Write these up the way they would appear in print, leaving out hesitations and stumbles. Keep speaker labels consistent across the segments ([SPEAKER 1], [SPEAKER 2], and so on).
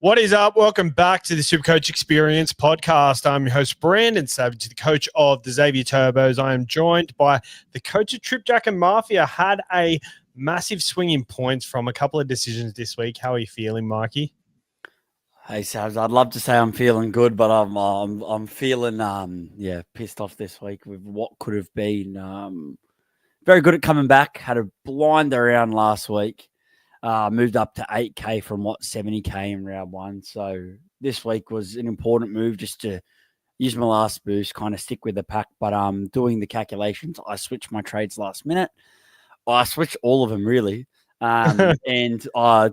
[SPEAKER 1] What is up? Welcome back to the SuperCoach Experience podcast. I'm your host, Brandon Savage, the coach of the Xavier Turbos. I am joined by the coach of Tripjack and Mafia. Had a massive swing in points from a couple of decisions this week. How are you feeling, Mikey?
[SPEAKER 2] Hey, Savs, I'd love to say I'm feeling good, but I'm feeling pissed off this week with what could have been. Very good at coming back. Had a blind around last week. Moved up to 8K from 70K in round one. So this week was an important move just to use my last boost, kind of stick with the pack. But doing the calculations, I switched my trades last minute. I switched all of them really. And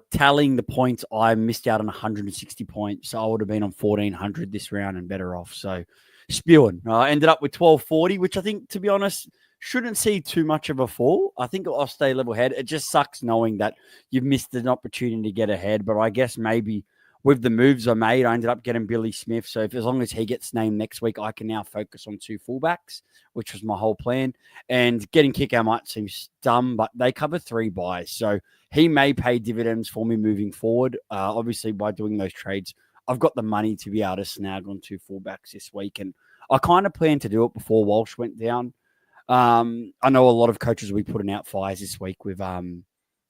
[SPEAKER 2] tallying the points, I missed out on 160 points. So I would have been on 1,400 this round and better off. So spewing. I ended up with 1240, which I think, to be honest, shouldn't see too much of a fall. I think I'll stay level head. It just sucks knowing that you've missed an opportunity to get ahead. But I guess maybe with the moves I made, I ended up getting Billy Smith. So as long as he gets named next week, I can now focus on two fullbacks, which was my whole plan. And getting Kick-Out might seem dumb, but they cover 3 buys. So he may pay dividends for me moving forward. Obviously, by doing those trades, I've got the money to be able to snag on 2 fullbacks this week. And I kind of planned to do it before Walsh went down. I know a lot of coaches will be putting out fires this week with,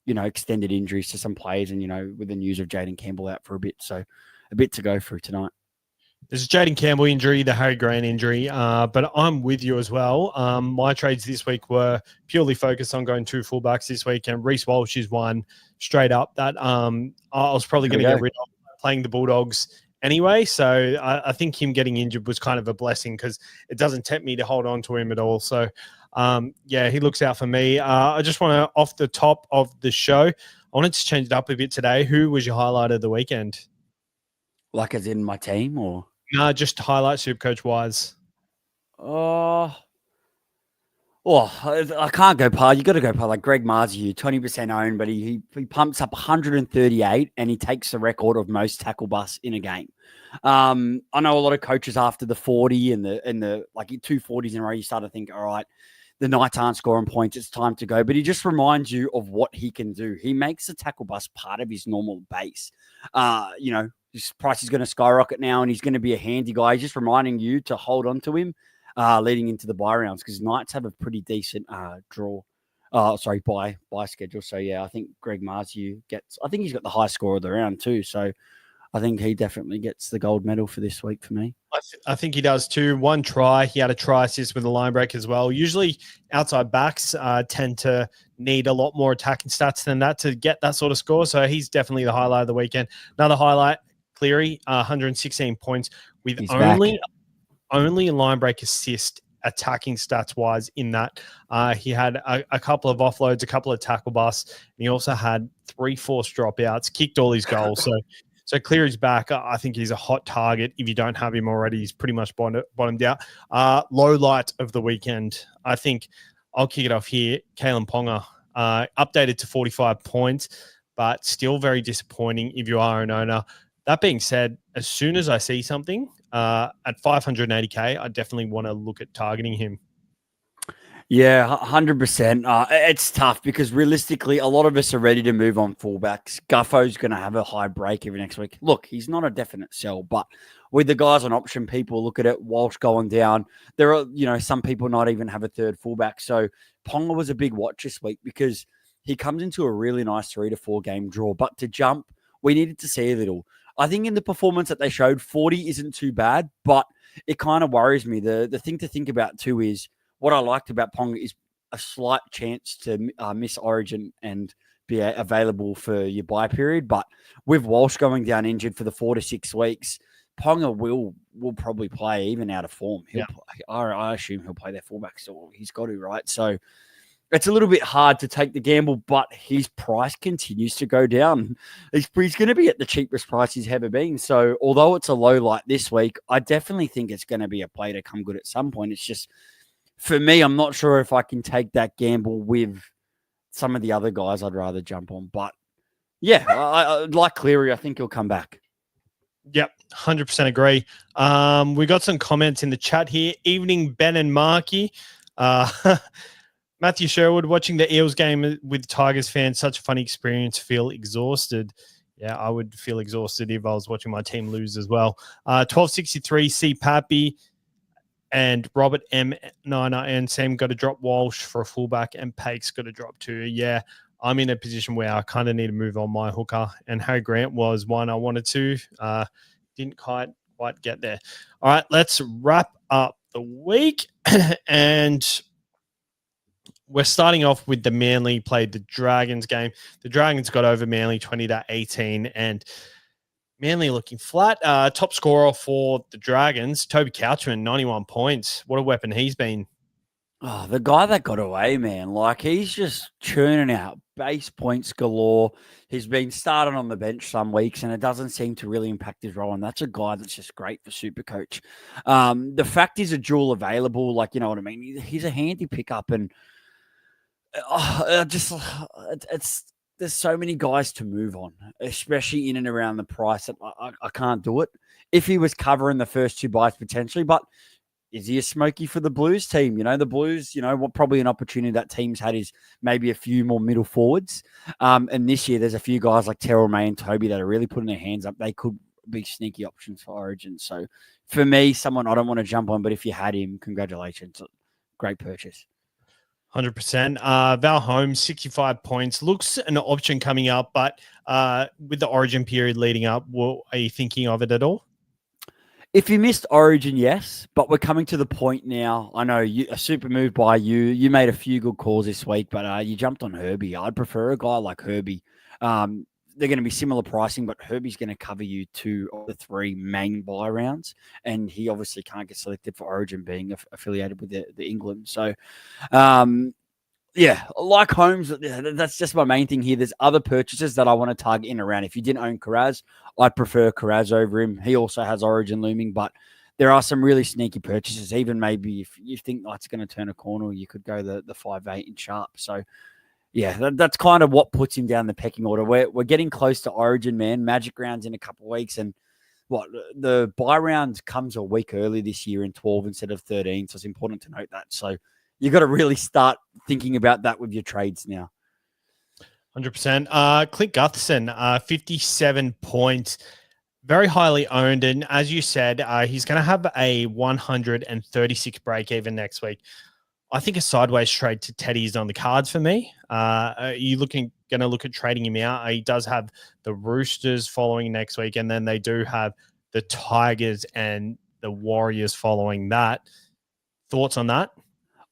[SPEAKER 2] extended injuries to some players and, with the news of Jaden Campbell out for a bit. So a bit to go through tonight.
[SPEAKER 1] There's a Jaden Campbell injury, the Harry Grant injury, but I'm with you as well. My trades this week were purely focused on going 2 fullbacks this week, and Reece Walsh is one straight up that I was probably going to get rid of playing the Bulldogs anyway. So I think him getting injured was kind of a blessing because it doesn't tempt me to hold on to him at all. So, he looks out for me. I just want to, off the top of the show, I wanted to change it up a bit today. Who was your highlight of the weekend?
[SPEAKER 2] Like as in my team or?
[SPEAKER 1] No, just highlight SuperCoach-wise.
[SPEAKER 2] I can't go par. You got to go par like Greg Marzhew, 20% owned, but he pumps up 138 and he takes the record of most tackle busts in a game. I know a lot of coaches after the 40 and the like 2 40s in a row, you start to think, all right, the Knights aren't scoring points. It's time to go. But he just reminds you of what he can do. He makes the tackle bust part of his normal base. His price is going to skyrocket now and he's going to be a handy guy. He's just reminding you to hold on to him. Leading into the bye rounds because Knights have a pretty decent bye schedule. So, yeah, I think Greg Marzhew I think he's got the high score of the round too. So, I think he definitely gets the gold medal for this week for me.
[SPEAKER 1] I think he does too. 1 try. He had a try assist with a line break as well. Usually outside backs tend to need a lot more attacking stats than that to get that sort of score. So, he's definitely the highlight of the weekend. Another highlight, Cleary, 116 points with only a line break assist attacking stats wise in that. He had a couple of offloads, a couple of tackle busts, and he also had 3 forced dropouts, kicked all his goals. So Cleary's back. I think he's a hot target. If you don't have him already, he's pretty much bottomed out. Low light of the weekend. I think I'll kick it off here. Kalen Ponga, updated to 45 points, but still very disappointing if you are an owner. That being said, as soon as I see something at 580K, I definitely want to look at targeting him.
[SPEAKER 2] Yeah, 100%. It's tough because realistically, a lot of us are ready to move on fullbacks. Guffo's going to have a high break every next week. Look, he's not a definite sell, but with the guys on option, people look at it. Walsh going down. There are, some people not even have a third fullback. So Ponga was a big watch this week because he comes into a really nice 3 to 4 game draw. But to jump, we needed to see a little. I think in the performance that they showed, 40 isn't too bad, but it kind of worries me. The thing to think about too is what I liked about Ponga is a slight chance to miss Origin and be available for your buy period. But with Walsh going down injured for the 4 to 6 weeks, Ponga will probably play even out of form. I assume he'll play their fullback, so he's got to, right? So it's a little bit hard to take the gamble, but his price continues to go down. He's going to be at the cheapest price he's ever been. So although it's a low light this week, I definitely think it's going to be a play to come good at some point. It's just, for me, I'm not sure if I can take that gamble with some of the other guys I'd rather jump on. But yeah, I like Cleary. I think he'll come back.
[SPEAKER 1] Yep, 100% agree. We got some comments in the chat here. Evening, Ben and Marky. Matthew Sherwood, watching the Eels game with Tigers fans, such a funny experience, feel exhausted. Yeah, I would feel exhausted if I was watching my team lose as well. 1263, C. Pappy and Robert M. Niner and Sam got to drop Walsh for a fullback, and Pake's got to drop too. Yeah, I'm in a position where I kind of need to move on my hooker, and Harry Grant was one I wanted to. Didn't quite get there. All right, let's wrap up the week. And we're starting off with the Manly played the Dragons game. The Dragons got over Manly 20-18, and Manly looking flat. Top scorer for the Dragons, Toby Couchman, 91 points. What a weapon he's been.
[SPEAKER 2] Oh, the guy that got away, man. Like, he's just churning out base points galore. He's been starting on the bench some weeks, and it doesn't seem to really impact his role. And that's a guy that's just great for SuperCoach. The fact he's a dual available, like, you know what I mean? He's a handy pickup, and there's so many guys to move on, especially in and around the price that I can't do it. If he was covering the first two buys potentially, but is he a smoky for the Blues team? You know, the Blues, probably an opportunity that team's had is maybe a few more middle forwards. And this year, there's a few guys like Terrell May and Toby that are really putting their hands up. They could be sneaky options for Origin. So for me, someone I don't want to jump on, but if you had him, congratulations. Great purchase.
[SPEAKER 1] 100%. Val Holmes, 65 points. Looks an option coming up, but with the Origin period leading up, are you thinking of it at all?
[SPEAKER 2] If you missed Origin, yes, but we're coming to the point now. I know a super move by you. You made a few good calls this week, but you jumped on Herbie. I'd prefer a guy like Herbie. They're going to be similar pricing, but Herbie's going to cover you 2 of the 3 main buy rounds, and he obviously can't get selected for Origin being affiliated with the England. So, yeah, like Holmes, that's just my main thing here. There's other purchases that I want to target in around. If you didn't own Karaz, I'd prefer Karaz over him. He also has Origin looming, but there are some really sneaky purchases. Even maybe if you think that's going to turn a corner, you could go the 5'8" in sharp. So, yeah, that's kind of what puts him down the pecking order. We're getting close to Origin, man. Magic rounds in a couple of weeks, and the buy round comes a week early this year in 12 instead of 13. So it's important to note that. So you got to really start thinking about that with your trades now.
[SPEAKER 1] 100%. Clint Gutherson, 57 points, very highly owned. And as you said, he's going to have a 136 break even next week. I think a sideways trade to Teddy is on the cards for me. Are you going to look at trading him out? He does have the Roosters following next week, and then they do have the Tigers and the Warriors following that. Thoughts on that?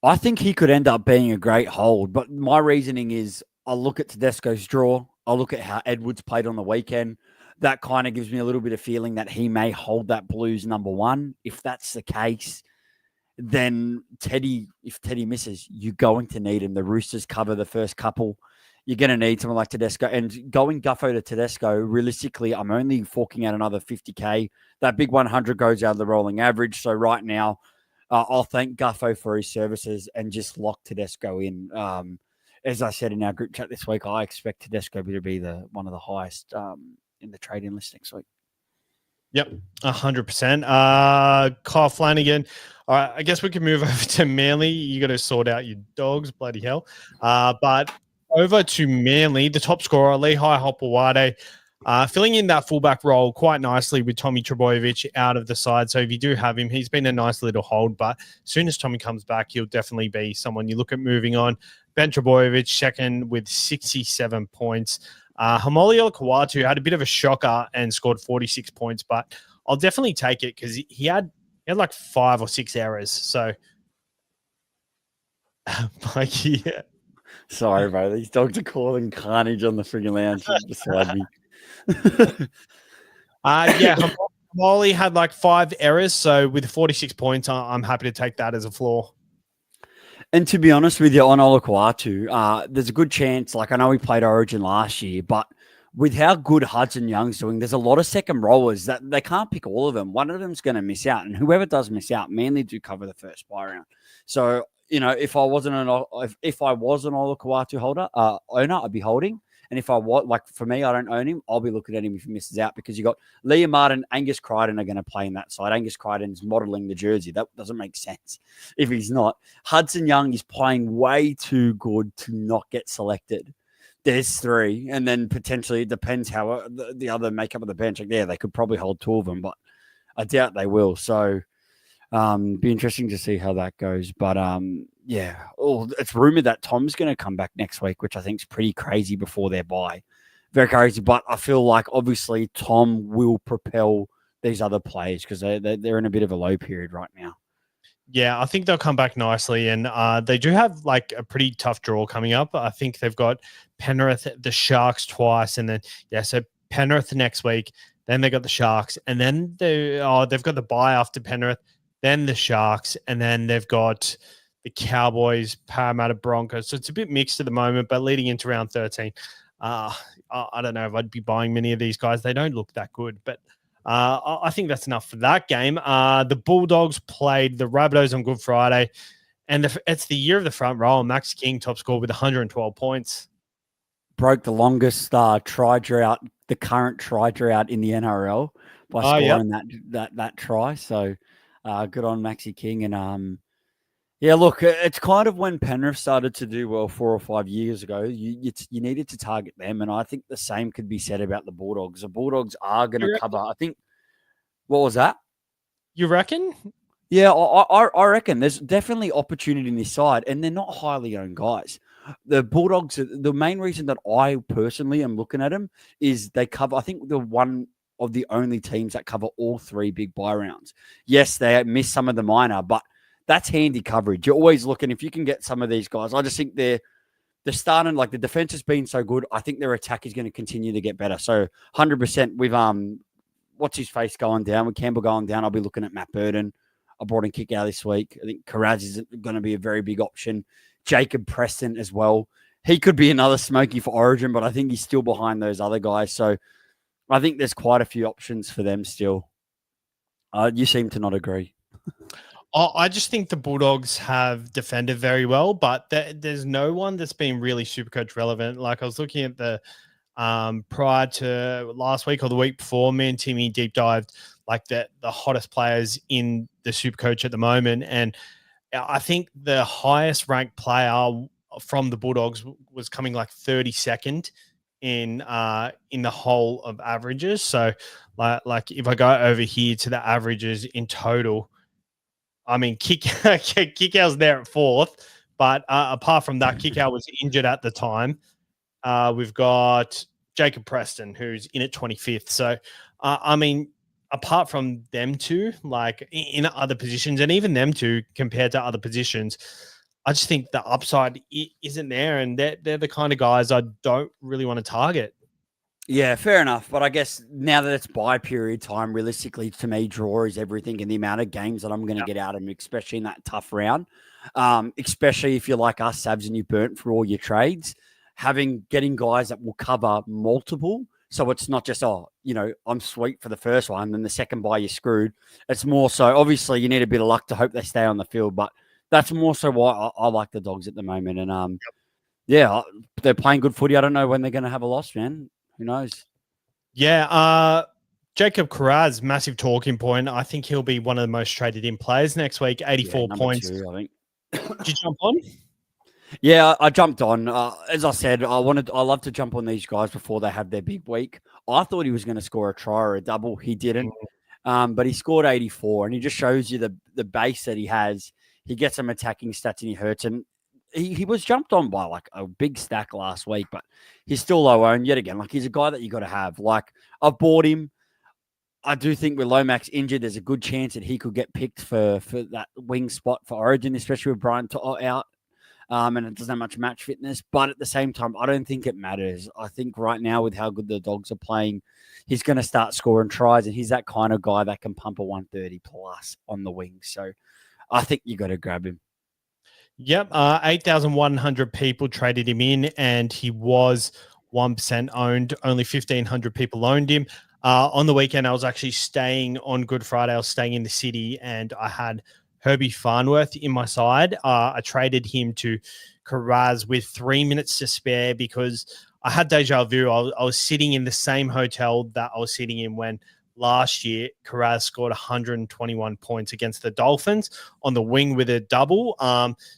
[SPEAKER 2] I think he could end up being a great hold, but my reasoning is I'll look at Tedesco's draw. I'll look at how Edwards played on the weekend. That kind of gives me a little bit of feeling that he may hold that Blues number 1. If that's the case, then if Teddy misses, you're going to need him. The Roosters cover the first couple. You're going to need someone like Tedesco. And going Guffo to Tedesco, realistically, I'm only forking out another 50K. That big 100 goes out of the rolling average. So right now, I'll thank Guffo for his services and just lock Tedesco in. As I said in our group chat this week, I expect Tedesco to be one of the highest in the trade-in list next week.
[SPEAKER 1] Yep, 100%. Kyle Flanagan. All right, I guess we can move over to Manly. You got to sort out your dogs, bloody hell. But over to Manly, the top scorer, Lehigh Hopewade, filling in that fullback role quite nicely with Tommy Trbojevic out of the side. So if you do have him, he's been a nice little hold. But as soon as Tommy comes back, he'll definitely be someone you look at moving on. Ben Trbojevic second with 67 points. Hamoli Kawatu had a bit of a shocker and scored 46 points, but I'll definitely take it because he had like 5 or 6 errors. So, Mikey, yeah.
[SPEAKER 2] Sorry, bro. These dogs are causing carnage on the friggin' lounge beside me.
[SPEAKER 1] Hamoli had like 5 errors. So with 46 points, I'm happy to take that as a floor.
[SPEAKER 2] And to be honest with you, on Olakuatu, there's a good chance, like I know we played Origin last year, but with how good Hudson Young's doing, there's a lot of second rollers that they can't pick all of them. One of them's going to miss out, and whoever does miss out, Manly do cover the first buy round. So, if I was an Olakuatu holder, owner, I'd be holding. And if I was, like for me, I don't own him, I'll be looking at him if he misses out because you got Liam Martin, Angus Crichton are going to play in that side. Angus Crichton's modelling the jersey. That doesn't make sense if he's not. Hudson Young is playing way too good to not get selected. there's 3, and then potentially it depends how the other makeup of the bench. Like, yeah, they could probably hold 2 of them, but I doubt they will. So, be interesting to see how that goes. But yeah, it's rumored that Tom's going to come back next week, which I think is pretty crazy before their bye. Very crazy. But I feel like obviously Tom will propel these other players because they're in a bit of a low period right now.
[SPEAKER 1] Yeah, I think they'll come back nicely, and they do have like a pretty tough draw coming up. I think they've got Penrith, the Sharks twice, and then so Penrith next week. Then they got the Sharks, and then they've got the bye after Penrith, then the Sharks, and then they've got the Cowboys, Parramatta, Broncos. So it's a bit mixed at the moment, but leading into round 13, I don't know if I'd be buying many of these guys. They don't look that good, but. I think that's enough for that game. The Bulldogs played the Rabbitohs on Good Friday, and it's the year of the front row. Max King top score with 112 points.
[SPEAKER 2] Broke the longest try drought, the current try drought in the NRL by scoring that try. So good on Maxi King. And yeah, look, it's kind of when Penrith started to do well 4 or 5 years ago. You needed to target them, and I think the same could be said about the Bulldogs. The Bulldogs are going to cover. I think. What was that?
[SPEAKER 1] You reckon?
[SPEAKER 2] Yeah, I reckon there's definitely opportunity in this side, and they're not highly owned guys. The Bulldogs. The main reason that I personally am looking at them is they cover. I think they're one of the only teams that cover all 3 big bye rounds. Yes, they miss some of the minor, but that's handy coverage. You're always looking if you can get some of these guys. I just think they're starting, like the defense has been so good. I think their attack is going to continue to get better. So 100% with what's his face going down, with Campbell going down, I'll be looking at Matt Burton. I brought in Kick-Out this week. I think Karaz is going to be a very big option. Jacob Preston as well. He could be another smoky for Origin, but I think he's still behind those other guys. So I think there's quite a few options for them still. You seem to not agree.
[SPEAKER 1] I just think the Bulldogs have defended very well, but there's no one that's been really SuperCoach relevant. Like I was looking at the prior to last week or the week before, me and Timmy deep dived like the hottest players in the SuperCoach at the moment, and I think the highest ranked player from the Bulldogs was coming like 32nd in the whole of averages. So like if I go over here to the averages in total. I mean, Kick-Out's there at 4th, but apart from that, Kick-Out was injured at the time. We've got Jacob Preston, who's in at 25th. So, I mean, apart from them two, like in other positions, and even them two compared to other positions, I just think the upside isn't there, and they're the kind of guys I don't really want to target.
[SPEAKER 2] Yeah, fair enough. But I guess now that it's bye period time, realistically, to me, draw is everything, and the amount of games that I'm going to get out of them, especially in that tough round, especially if you're like us, Sabs, and you burnt through all your trades, getting guys that will cover multiple. So it's not just, I'm sweet for the first one, then the second bye you're screwed. It's more so, obviously, you need a bit of luck to hope they stay on the field, but that's more so why I like the Dogs at the moment. And yeah, they're playing good footy. I don't know when they're going to have a loss, man. Who knows?
[SPEAKER 1] Yeah, Jacob Karaz, massive talking point. I think he'll be one of the most traded in players next week. 84 points.
[SPEAKER 2] 2, I think.
[SPEAKER 1] Did you jump on?
[SPEAKER 2] Yeah, I jumped on. As I said, I love to jump on these guys before they have their big week. I thought he was going to score a try or a double. He didn't. But he scored 84, and he just shows you the base that he has. He gets some attacking stats and he hurts. And he was jumped on by like a big stack last week, but he's still low owned yet again. Like he's a guy that you got to have. Like I've bought him. I do think with Lomax injured, there's a good chance that he could get picked for that wing spot for Origin, especially with Brian out. And it doesn't have much match fitness. But at the same time, I don't think it matters. I think right now with how good the Dogs are playing, he's going to start scoring tries, and he's that kind of guy that can pump a 130 plus on the wing. So I think you got to grab him.
[SPEAKER 1] Yep, 8,100 people traded him in, and he was 1% owned. Only 1,500 people owned him. On the weekend, I was actually staying on Good Friday. I was staying in the city, and I had Herbie Farnworth in my side. I traded him to Karaz with 3 minutes to spare because I had deja vu. I was sitting in the same hotel that I was sitting in when last year Karaz scored 121 points against the Dolphins on the wing with a double.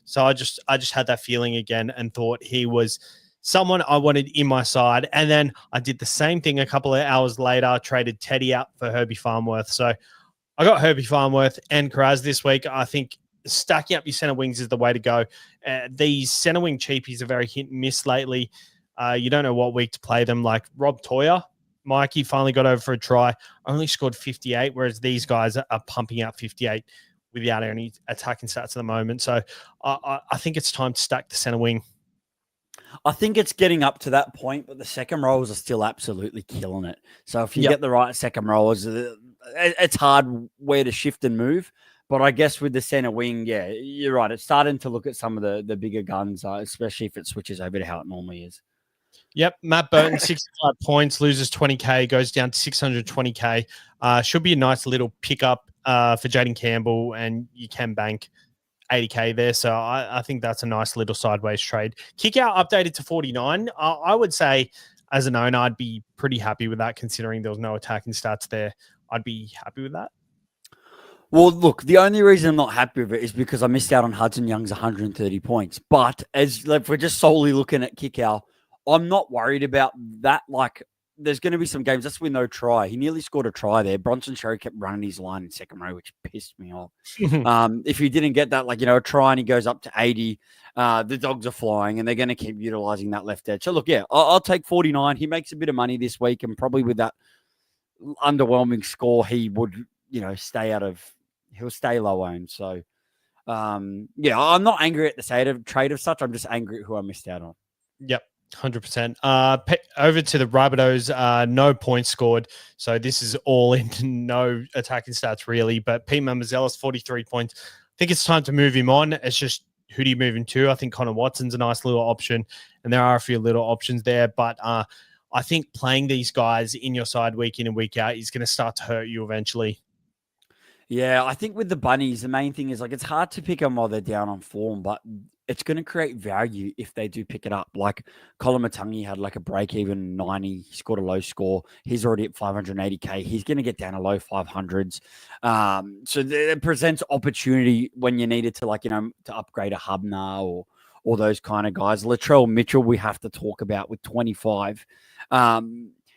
[SPEAKER 1] So I just had that feeling again and thought he was someone I wanted in my side. And then I did the same thing a couple of hours later, traded Teddy out for Herbie Farnworth. So I got Herbie Farnworth and Karaz this week. I think stacking up your center wings is the way to go. These center wing cheapies are very hit and miss lately. You don't know what week to play them. Like Rob Toyer, Mikey finally got over for a try, only scored 58, whereas these guys are pumping out 58 without any attacking stats at the moment. So I think it's time to stack the center wing.
[SPEAKER 2] I think it's getting up to that point, but the second rows are still absolutely killing it. So if you get the right second rows, it's hard where to shift and move. But I guess with the center wing, yeah, you're right. It's starting to look at some of the bigger guns, especially if it switches over to how it normally is.
[SPEAKER 1] Yep, Matt Burton, 65 points, loses 20K, goes down to 620K. Should be a nice little pickup for Jaden Campbell, and you can bank 80K there. So I think that's a nice little sideways trade. Kick out updated to 49. I would say as an owner, I'd be pretty happy with that considering there was no attacking stats there. I'd be happy with that.
[SPEAKER 2] Well, look, the only reason I'm not happy with it is because I missed out on Hudson Young's 130 points. But if we're just solely looking at kick out, I'm not worried about that. Like, there's going to be some games. That's with no try. He nearly scored a try there. Bronson Cherry kept running his line in second row, which pissed me off. If he didn't get that, a try and he goes up to 80, the dogs are flying and they're going to keep utilizing that left edge. So, look, yeah, I'll take 49. He makes a bit of money this week, and probably with that underwhelming score, he would, he'll stay low owned. So, yeah, I'm not angry at the trade of such. I'm just angry at who I missed out on.
[SPEAKER 1] Yep. 100%. Over to the Rabbitohs, no points scored. So this is all into no attacking stats really. But Pete Mamazellus, 43 points. I think it's time to move him on. It's just who do you move him to? I think Connor Watson's a nice little option, and there are a few little options there. But I think playing these guys in your side week in and week out is going to start to hurt you eventually.
[SPEAKER 2] Yeah, I think with the Bunnies, the main thing is it's hard to pick them while they're down on form, but it's going to create value if they do pick it up. Like Colin Matangi had a break-even 90. He scored a low score. He's already at 580K. He's going to get down to low 500s. So it presents opportunity when you need it to to upgrade a Hubner or those kind of guys. Latrell Mitchell, we have to talk about with 25.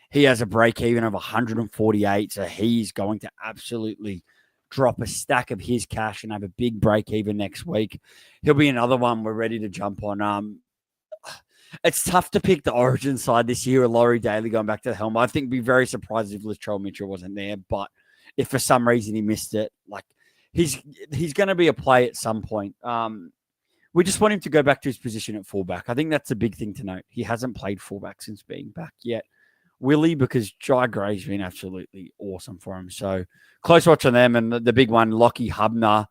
[SPEAKER 2] He has a break-even of 148, so he's going to absolutely drop a stack of his cash and have a big break even next week. He'll be another one we're ready to jump on. It's tough to pick the Origin side this year with Laurie Daly going back to the helm. I think be very surprised if Latrell Mitchell wasn't there, but if for some reason he missed it, he's going to be a play at some point. We just want him to go back to his position at fullback. I think that's a big thing to note. He hasn't played fullback since being back yet. Willie, because Jai Gray's been absolutely awesome for him. So close watch on them. And the big one, Lockie Hubner,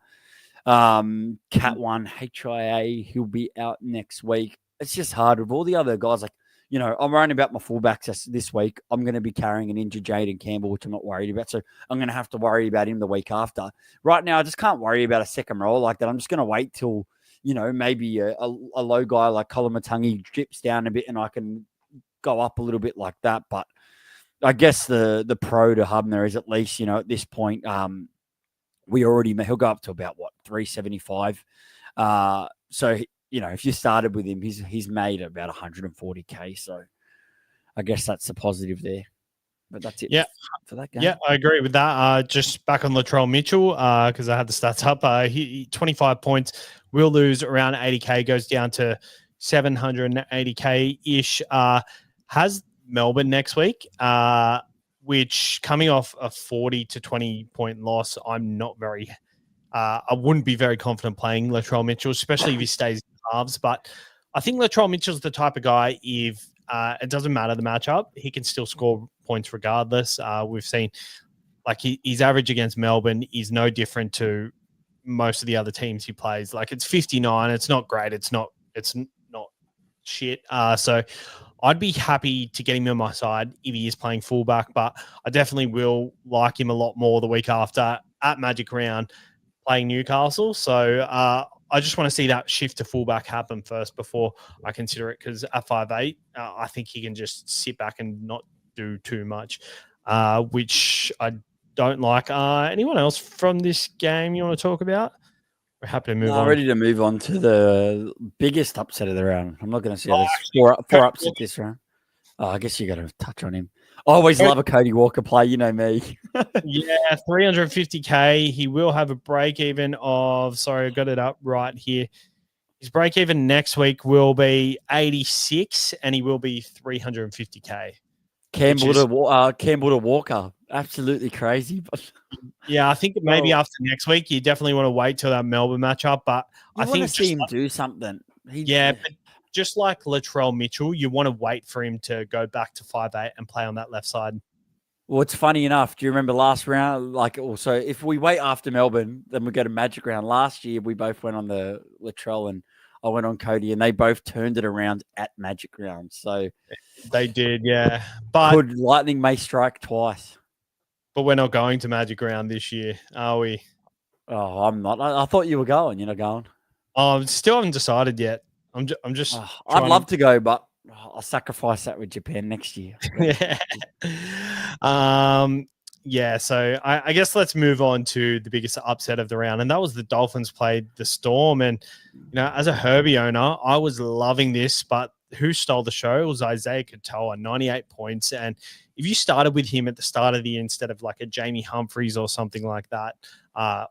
[SPEAKER 2] Cat 1, HIA, he'll be out next week. It's just hard with all the other guys. I'm worrying about my fullbacks this week. I'm going to be carrying an injured Jaden Campbell, which I'm not worried about. So I'm going to have to worry about him the week after. Right now, I just can't worry about a second roll like that. I'm just going to wait till, maybe a low guy like Colin Matangi drips down a bit and I can go up a little bit like that. But I guess the pro to Hubner is at least, at this point, he'll go up to about 375. So, if you started with him, he's made about 140K. So I guess that's a positive there. But that's it for that game.
[SPEAKER 1] Yeah, I agree with that. Just back on Latrell Mitchell, because I had the stats up. He 25 points, will lose around 80K, goes down to 780K-ish. Has Melbourne next week, which coming off a 40 to 20 point loss, I'm not very, I wouldn't be very confident playing Latrell Mitchell, especially if he stays in halves. But I think Latrell Mitchell's the type of guy, if it doesn't matter the matchup, he can still score points regardless. We've seen his average against Melbourne is no different to most of the other teams he plays. It's 59. It's not great. It's not shit. So I'd be happy to get him on my side if he is playing fullback, but I definitely will like him a lot more the week after at Magic Round playing Newcastle. So I just want to see that shift to fullback happen first before I consider it, because at 5'8", I think he can just sit back and not do too much, which I don't like. Anyone else from this game you want to talk about? We're happy to move
[SPEAKER 2] No,
[SPEAKER 1] on.
[SPEAKER 2] ready to move on to the biggest upset of the round. I'm not going to say there's four upsets this round. Oh, I guess you got to touch on him. I always love a Cody Walker play. You know me.
[SPEAKER 1] Yeah, 350K. He will have a break even of, sorry, I got it up right here. His break even next week will be 86 and he will be 350K.
[SPEAKER 2] Campbell to Walker. Absolutely crazy. But
[SPEAKER 1] yeah, I think maybe after next week, you definitely want to wait till that Melbourne matchup. But
[SPEAKER 2] I
[SPEAKER 1] think
[SPEAKER 2] to see him do something.
[SPEAKER 1] But just like Latrell Mitchell, you want to wait for him to go back to 5'8" and play on that left side.
[SPEAKER 2] Well, it's funny enough. Do you remember last round? Like, also, if we wait after Melbourne, then we go to Magic Round. Last year, we both went on the Latrell and I went on Cody, and they both turned it around at Magic Round. So
[SPEAKER 1] they did, yeah. But
[SPEAKER 2] could lightning may strike twice.
[SPEAKER 1] But we're not going to Magic Round this year, are we?
[SPEAKER 2] Oh, I'm not. I thought you were going. You're not going.
[SPEAKER 1] Still haven't decided yet. I'm just.
[SPEAKER 2] I'd love to go, but I'll sacrifice that with Japan next year.
[SPEAKER 1] Yeah. Yeah. So I guess let's move on to the biggest upset of the round, and that was the Dolphins played the Storm. And as a Herbie owner, I was loving this, but who stole the show? It was Isaiah Katoa, 98 points, and if you started with him at the start of the year instead of like a Jamie Humphreys or something like that,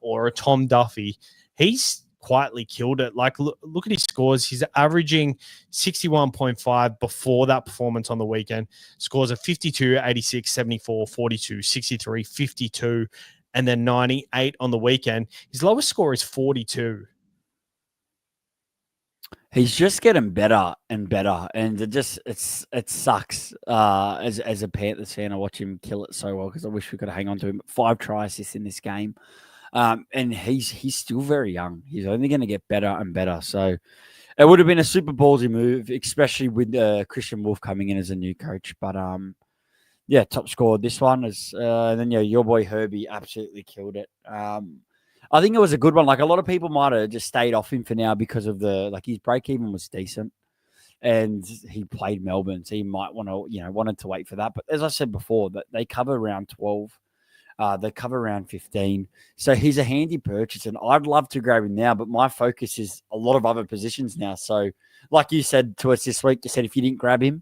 [SPEAKER 1] or a Tom Duffy, he's quietly killed it. Like, look at his scores. He's averaging 61.5 before that performance on the weekend. Scores of 52, 86, 74, 42, 63, 52, and then 98 on the weekend. His lowest score is 42.
[SPEAKER 2] He's just getting better and better, and it sucks. As a Panthers fan, I watch him kill it so well because I wish we could hang on to him. 5 try assists in this game, and he's still very young. He's only going to get better and better. So it would have been a super ballsy move, especially with Christian Wolf coming in as a new coach. But yeah, top scored this one is, and then your boy Herbie absolutely killed it. I think it was a good one. Like, a lot of people might have just stayed off him for now because of his break even was decent and he played Melbourne. So he might wanted to wait for that. But as I said before, that they cover round 12. They cover round 15. So he's a handy purchase and I'd love to grab him now, but my focus is a lot of other positions now. So like you said to us this week, you said if you didn't grab him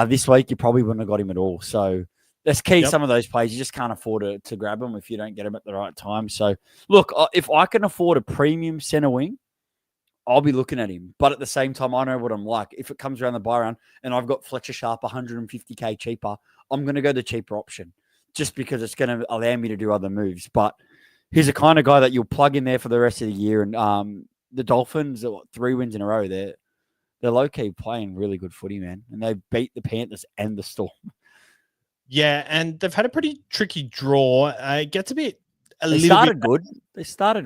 [SPEAKER 2] this week, you probably wouldn't have got him at all. So that's key. Some of those plays, you just can't afford to grab them if you don't get them at the right time. So, look, if I can afford a premium center wing, I'll be looking at him. But at the same time, I know what I'm like. If it comes around the buy round and I've got Fletcher Sharp 150K cheaper, I'm going to go the cheaper option just because it's going to allow me to do other moves. But he's the kind of guy that you'll plug in there for the rest of the year. And the Dolphins, 3 wins in a row, they're low-key playing really good footy, man. And they beat the Panthers and the Storm.
[SPEAKER 1] Yeah, and they've had a pretty tricky draw. It gets a bit.
[SPEAKER 2] They started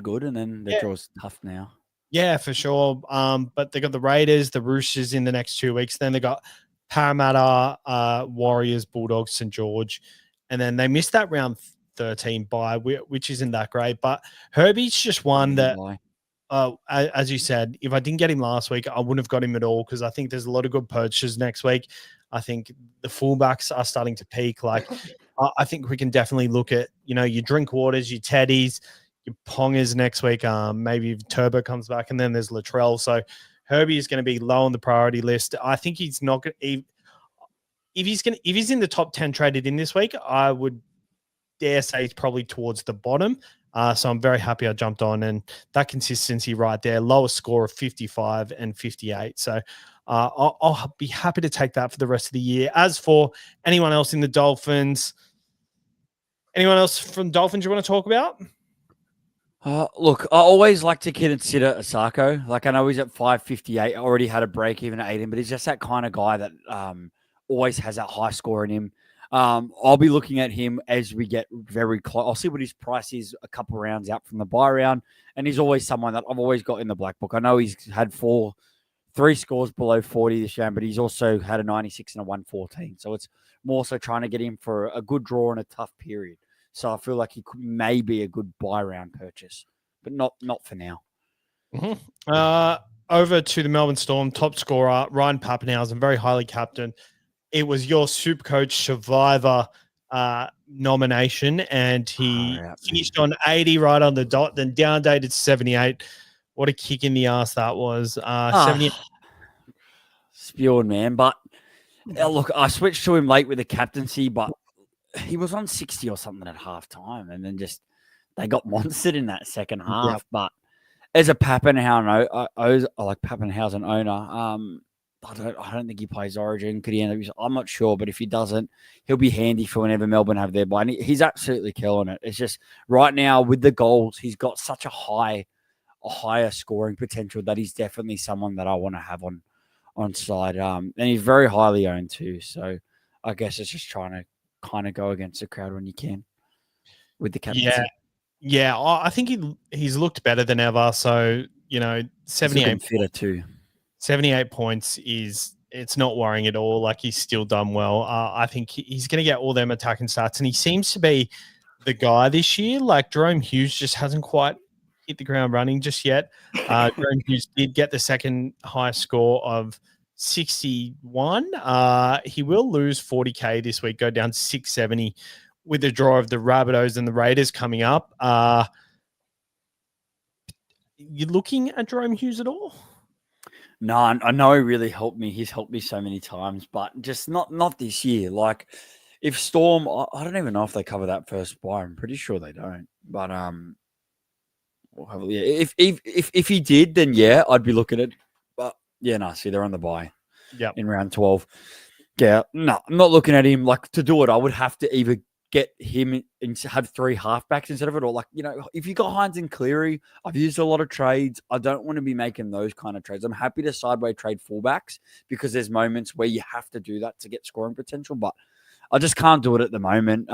[SPEAKER 2] good, and then the draw's tough now.
[SPEAKER 1] Yeah, for sure. But they got the Raiders, the Roosters in the next 2 weeks. Then they got Parramatta, Warriors, Bulldogs, St. George, and then they missed that round 13 bye, which isn't that great. But Herbie's just one that. As you said, if I didn't get him last week, I wouldn't have got him at all because I think there's a lot of good purchases next week. I think the fullbacks are starting to peak. Like, I think we can definitely look at, your Drinkwaters, your Teddies, your Pongers next week. Maybe if Turbo comes back, and then there's Latrell. So Herbie is going to be low on the priority list. I think he's not going to. If he's in the top 10 traded in this week, I would dare say he's probably towards the bottom. So I'm very happy I jumped on, and that consistency right there, lowest score of 55 and 58. So I'll be happy to take that for the rest of the year. As for anyone else in the Dolphins, anyone else from Dolphins you want to talk about?
[SPEAKER 2] Look, I always like to consider Asako. Like, I know he's at 558, already had a break even at 18, but he's just that kind of guy that always has that high score in him. I'll be looking at him as we get very close. I'll see what his price is a couple of rounds out from the buy round. And he's always someone that I've always got in the black book. I know he's had 3 scores below 40 this year, but he's also had a 96 and a 114. So it's more so trying to get him for a good draw in a tough period. So I feel like he may be a good buy round purchase, but not for now.
[SPEAKER 1] Mm-hmm. Over to the Melbourne Storm, top scorer, Ryan Papenhuyzen, very highly captained. It was your SuperCoach survivor, nomination, and he
[SPEAKER 2] Alright,
[SPEAKER 1] finished on 80 right on the dot, then down dated 78. What a kick in the ass that was. 78.
[SPEAKER 2] Spewing, man. But look, I switched to him late with the captaincy, but he was on 60 or something at halftime, and then just they got monstered in that second half.
[SPEAKER 1] Yeah.
[SPEAKER 2] But as a Pappenhausen owner, I don't think he plays Origin. Could he end up? I'm not sure, but if he doesn't, he'll be handy for whenever Melbourne have their bye. And he's absolutely killing it. It's just right now with the goals, he's got such a higher scoring potential that he's definitely someone that I want to have on side. And he's very highly owned too. So I guess it's just trying to kind of go against the crowd when you can with the captaincy.
[SPEAKER 1] Yeah. I think he's looked better than ever. So, 78
[SPEAKER 2] fitter too.
[SPEAKER 1] 78 points it's not worrying at all. Like, he's still done well. I think he's going to get all them attacking stats, and he seems to be the guy this year. Like, Jerome Hughes just hasn't quite hit the ground running just yet. Jerome Hughes did get the second highest score of 61. He will lose 40K this week, go down to 670 with the draw of the Rabbitohs and the Raiders coming up. You looking at Jerome Hughes at all?
[SPEAKER 2] No, I know he really helped me. He's helped me so many times, but just not this year. Like, if Storm, I don't even know if they cover that first bye. I'm pretty sure they don't. But if he did, then yeah, I'd be looking at it. But yeah, no, see, they're on the bye.
[SPEAKER 1] Yeah,
[SPEAKER 2] in round 12. Yeah, no, I'm not looking at him. Like, to do it, I would have to either get him and have three halfbacks instead of it, or if you got Hines and Cleary, I've used a lot of trades. I don't want to be making those kind of trades. I'm happy to sideways trade fullbacks because there's moments where you have to do that to get scoring potential, but I just can't do it at the moment.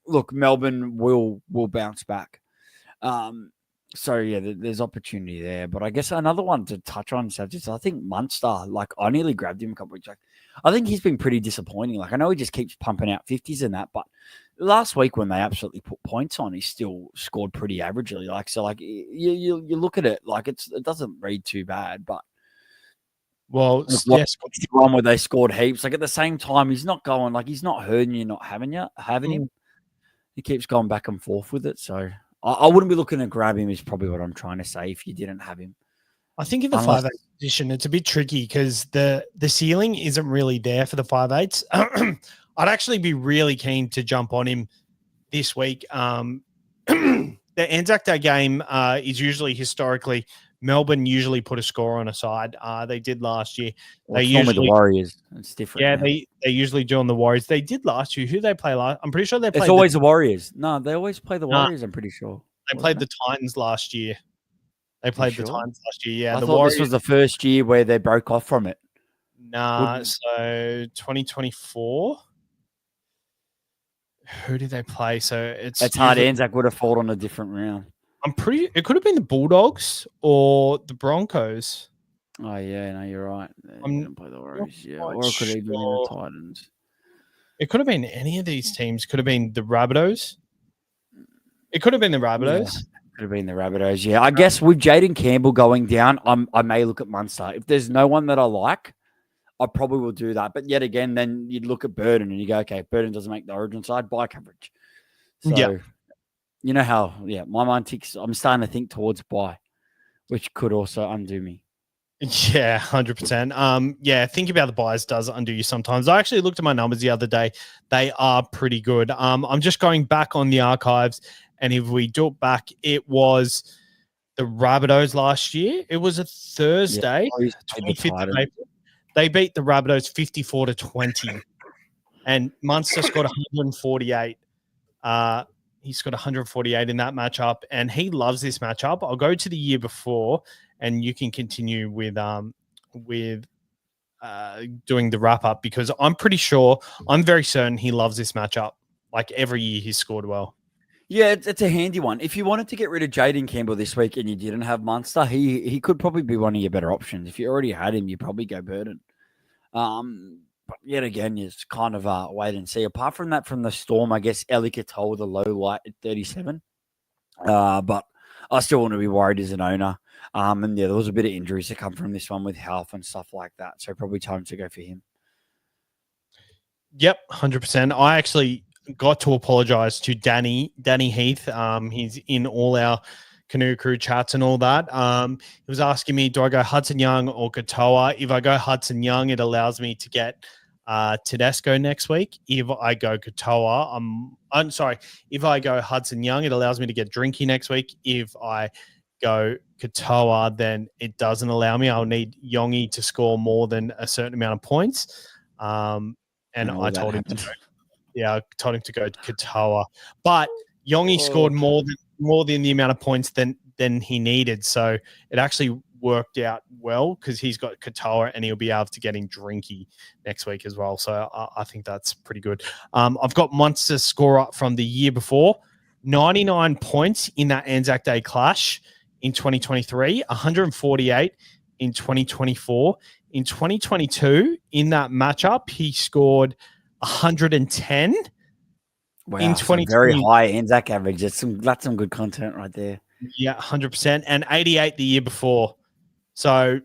[SPEAKER 2] Look, Melbourne will bounce back. So yeah, there's opportunity there, but I guess another one to touch on, Savage, I think Munster. Like, I nearly grabbed him a couple weeks back. I think he's been pretty disappointing. Like, I know he just keeps pumping out 50s and that, but last week when they absolutely put points on, he still scored pretty averagely. Like, so, like, you look at it, like, it doesn't read too bad, but
[SPEAKER 1] yes,
[SPEAKER 2] one where they scored heaps. Like, at the same time, he's not going, like, he's not hurting you, not having him. He keeps going back and forth with it, so I wouldn't be looking to grab him is probably what I'm trying to say if you didn't have him.
[SPEAKER 1] I think in the 5'8" position, it's a bit tricky because the ceiling isn't really there for the 5'8s. I'd actually be really keen to jump on him this week. The Anzac Day game is usually historically Melbourne usually put a score on a side. They did last year.
[SPEAKER 2] Well, they usually the Warriors. It's different.
[SPEAKER 1] Yeah, they usually do on the Warriors. They did last year. Who they play last? I'm pretty sure they played.
[SPEAKER 2] It's always the Warriors. No, they always play the Warriors. I'm pretty sure
[SPEAKER 1] they played the Titans last year. They played the Titans last year. Yeah,
[SPEAKER 2] I thought Warriors, this was the first year where they broke off from it.
[SPEAKER 1] Nah, so 2024. Who did they play? So it's
[SPEAKER 2] hard. Anzac would have fought on a different round.
[SPEAKER 1] It could have been the Bulldogs or the Broncos.
[SPEAKER 2] Oh yeah, no, you're right. They didn't play the Warriors, yeah. Or it could have even been the Titans.
[SPEAKER 1] It could have been any of these teams. Could have been the Rabbitohs. It could have been the Rabbitohs.
[SPEAKER 2] Yeah. Could have been the Rabbitohs, yeah. I guess with Jaden Campbell going down, I may look at Munster. If there's no one that I like, I probably will do that. But yet again, then you'd look at Burden and you go, okay, Burden doesn't make the Origin side, buy coverage. So, you know how, my mind ticks. I'm starting to think towards buy, which could also undo me.
[SPEAKER 1] Yeah, 100%. Think about the buys does undo you sometimes. I actually looked at my numbers the other day. They are pretty good. I'm just going back on the archives. And if we do it back, it was the Rabbitohs last year. It was a Thursday, 25th of April. They beat the Rabbitohs 54-20. And Munster scored 148. He scored 148 in that matchup, and he loves this matchup. I'll go to the year before, and you can continue with doing the wrap-up because I'm very certain he loves this matchup. Like, every year he's scored well.
[SPEAKER 2] Yeah, it's a handy one. If you wanted to get rid of Jaden Campbell this week and you didn't have Munster, he could probably be one of your better options. If you already had him, you probably go Burden. But yet again, it's kind of wait and see. Apart from that, from the Storm, I guess Eli Katoa with a low light at 37. But I still want to be worried as an owner. And yeah, there was a bit of injuries to come from this one with health and stuff like that. So probably time to go for him.
[SPEAKER 1] Yep, 100%. I actually got to apologise to Danny Heath. He's in all our Canoe Crew chats and all that. He was asking me, do I go Hudson Young or Katoa? If I go Hudson Young, it allows me to get Tedesco next week. If I go Katoa, I'm sorry. If I go Hudson Young, it allows me to get Drinky next week. If I go Katoa, then it doesn't allow me. I'll need Yongi to score more than a certain amount of points. And I told him to go. Yeah, I told him to go to Katoa. But Yongi scored more than the amount of points than he needed. So it actually worked out well because he's got Katoa and he'll be able to get in Drinky next week as well. So I think that's pretty good. I've got Munster's score up from the year before, 99 points in that Anzac Day clash in 2023, 148 in 2024. In 2022, in that matchup, he scored 110.
[SPEAKER 2] Wow,
[SPEAKER 1] in
[SPEAKER 2] some very high Anzac average. That's some good content right there.
[SPEAKER 1] Yeah, 100%. And 88 the year before. So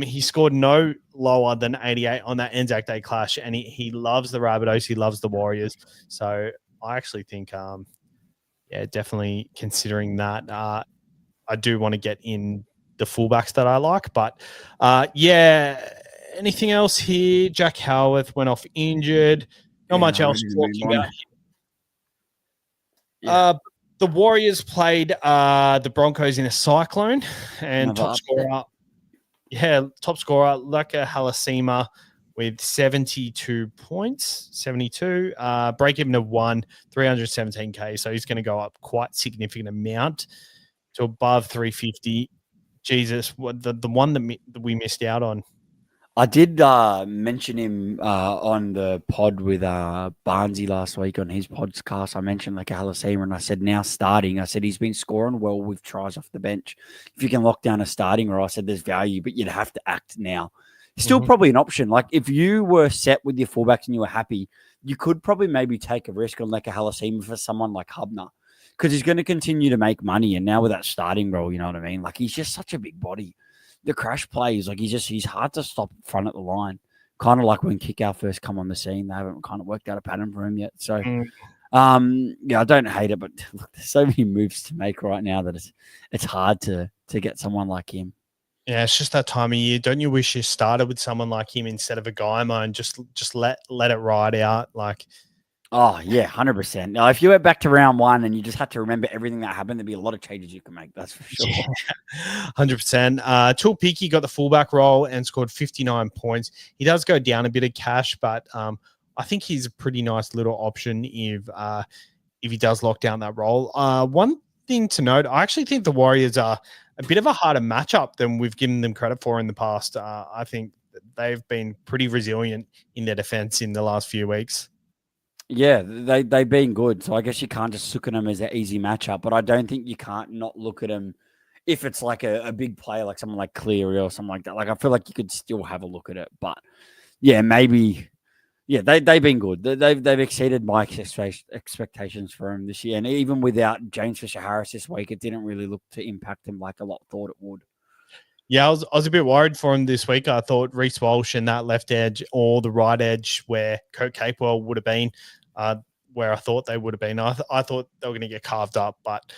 [SPEAKER 1] he scored no lower than 88 on that Anzac Day clash. And he loves the Rabbitohs. He loves the Warriors. So I actually think, definitely considering that, I do want to get in the fullbacks that I like. But, anything else here? Jack Howarth went off injured. Not much else talking about. Yeah. The Warriors played the Broncos in a cyclone, and top scorer, Laka Halasima with 72 points, 72. Break even of 317K, so he's going to go up quite significant amount to above 350. Jesus, what the one that we missed out on.
[SPEAKER 2] I did mention him on the pod with Barnesy last week on his podcast. I mentioned like Halasima, and I said now starting. I said he's been scoring well with tries off the bench. If you can lock down a starting role, I said there's value, but you'd have to act now. Still probably an option. Like if you were set with your fullbacks and you were happy, you could probably maybe take a risk on like a Halasima for someone like Hubner because he's going to continue to make money. And now with that starting role, you know what I mean? Like he's just such a big body. The crash plays, like he's hard to stop in front at the line. Kind of like when Kickout first come on the scene. They haven't kind of worked out a pattern for him yet. So, I don't hate it, but look, there's so many moves to make right now that it's hard to get someone like him.
[SPEAKER 1] Yeah, it's just that time of year. Don't you wish you started with someone like him instead of a Gaimo and just let it ride out? Like,
[SPEAKER 2] oh yeah, 100%. Now, if you went back to round one and you just had to remember everything that happened, there'd be a lot of changes you can make. That's for sure.
[SPEAKER 1] Yeah, 100%. Tulpiki got the fullback role and scored 59 points. He does go down a bit of cash, but I think he's a pretty nice little option if he does lock down that role. One thing to note, I actually think the Warriors are a bit of a harder matchup than we've given them credit for in the past. I think they've been pretty resilient in their defense in the last few weeks.
[SPEAKER 2] Yeah, they've been good. So I guess you can't just look at them as an easy matchup, but I don't think you can't not look at them if it's like a big player like someone like Cleary or something like that. Like I feel like you could still have a look at it, but yeah, maybe. Yeah, they've been good. They've exceeded my expectations for him this year. And even without James Fisher-Harris this week, it didn't really look to impact him like a lot thought it would.
[SPEAKER 1] Yeah, I was a bit worried for him this week. I thought Reece Walsh and that left edge or the right edge where Kurt Capewell would have been, where I thought they would have been. I thought they were going to get carved up, but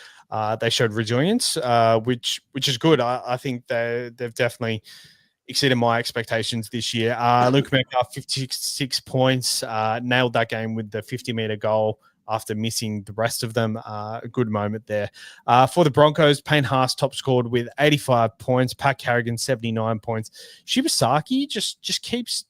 [SPEAKER 1] they showed resilience, which is good. I think they've definitely exceeded my expectations this year. Luke Metcalf, 56 points, nailed that game with the 50-meter goal after missing the rest of them. A good moment there. For the Broncos, Payne Haas top scored with 85 points. Pat Carrigan, 79 points. Shibasaki just keeps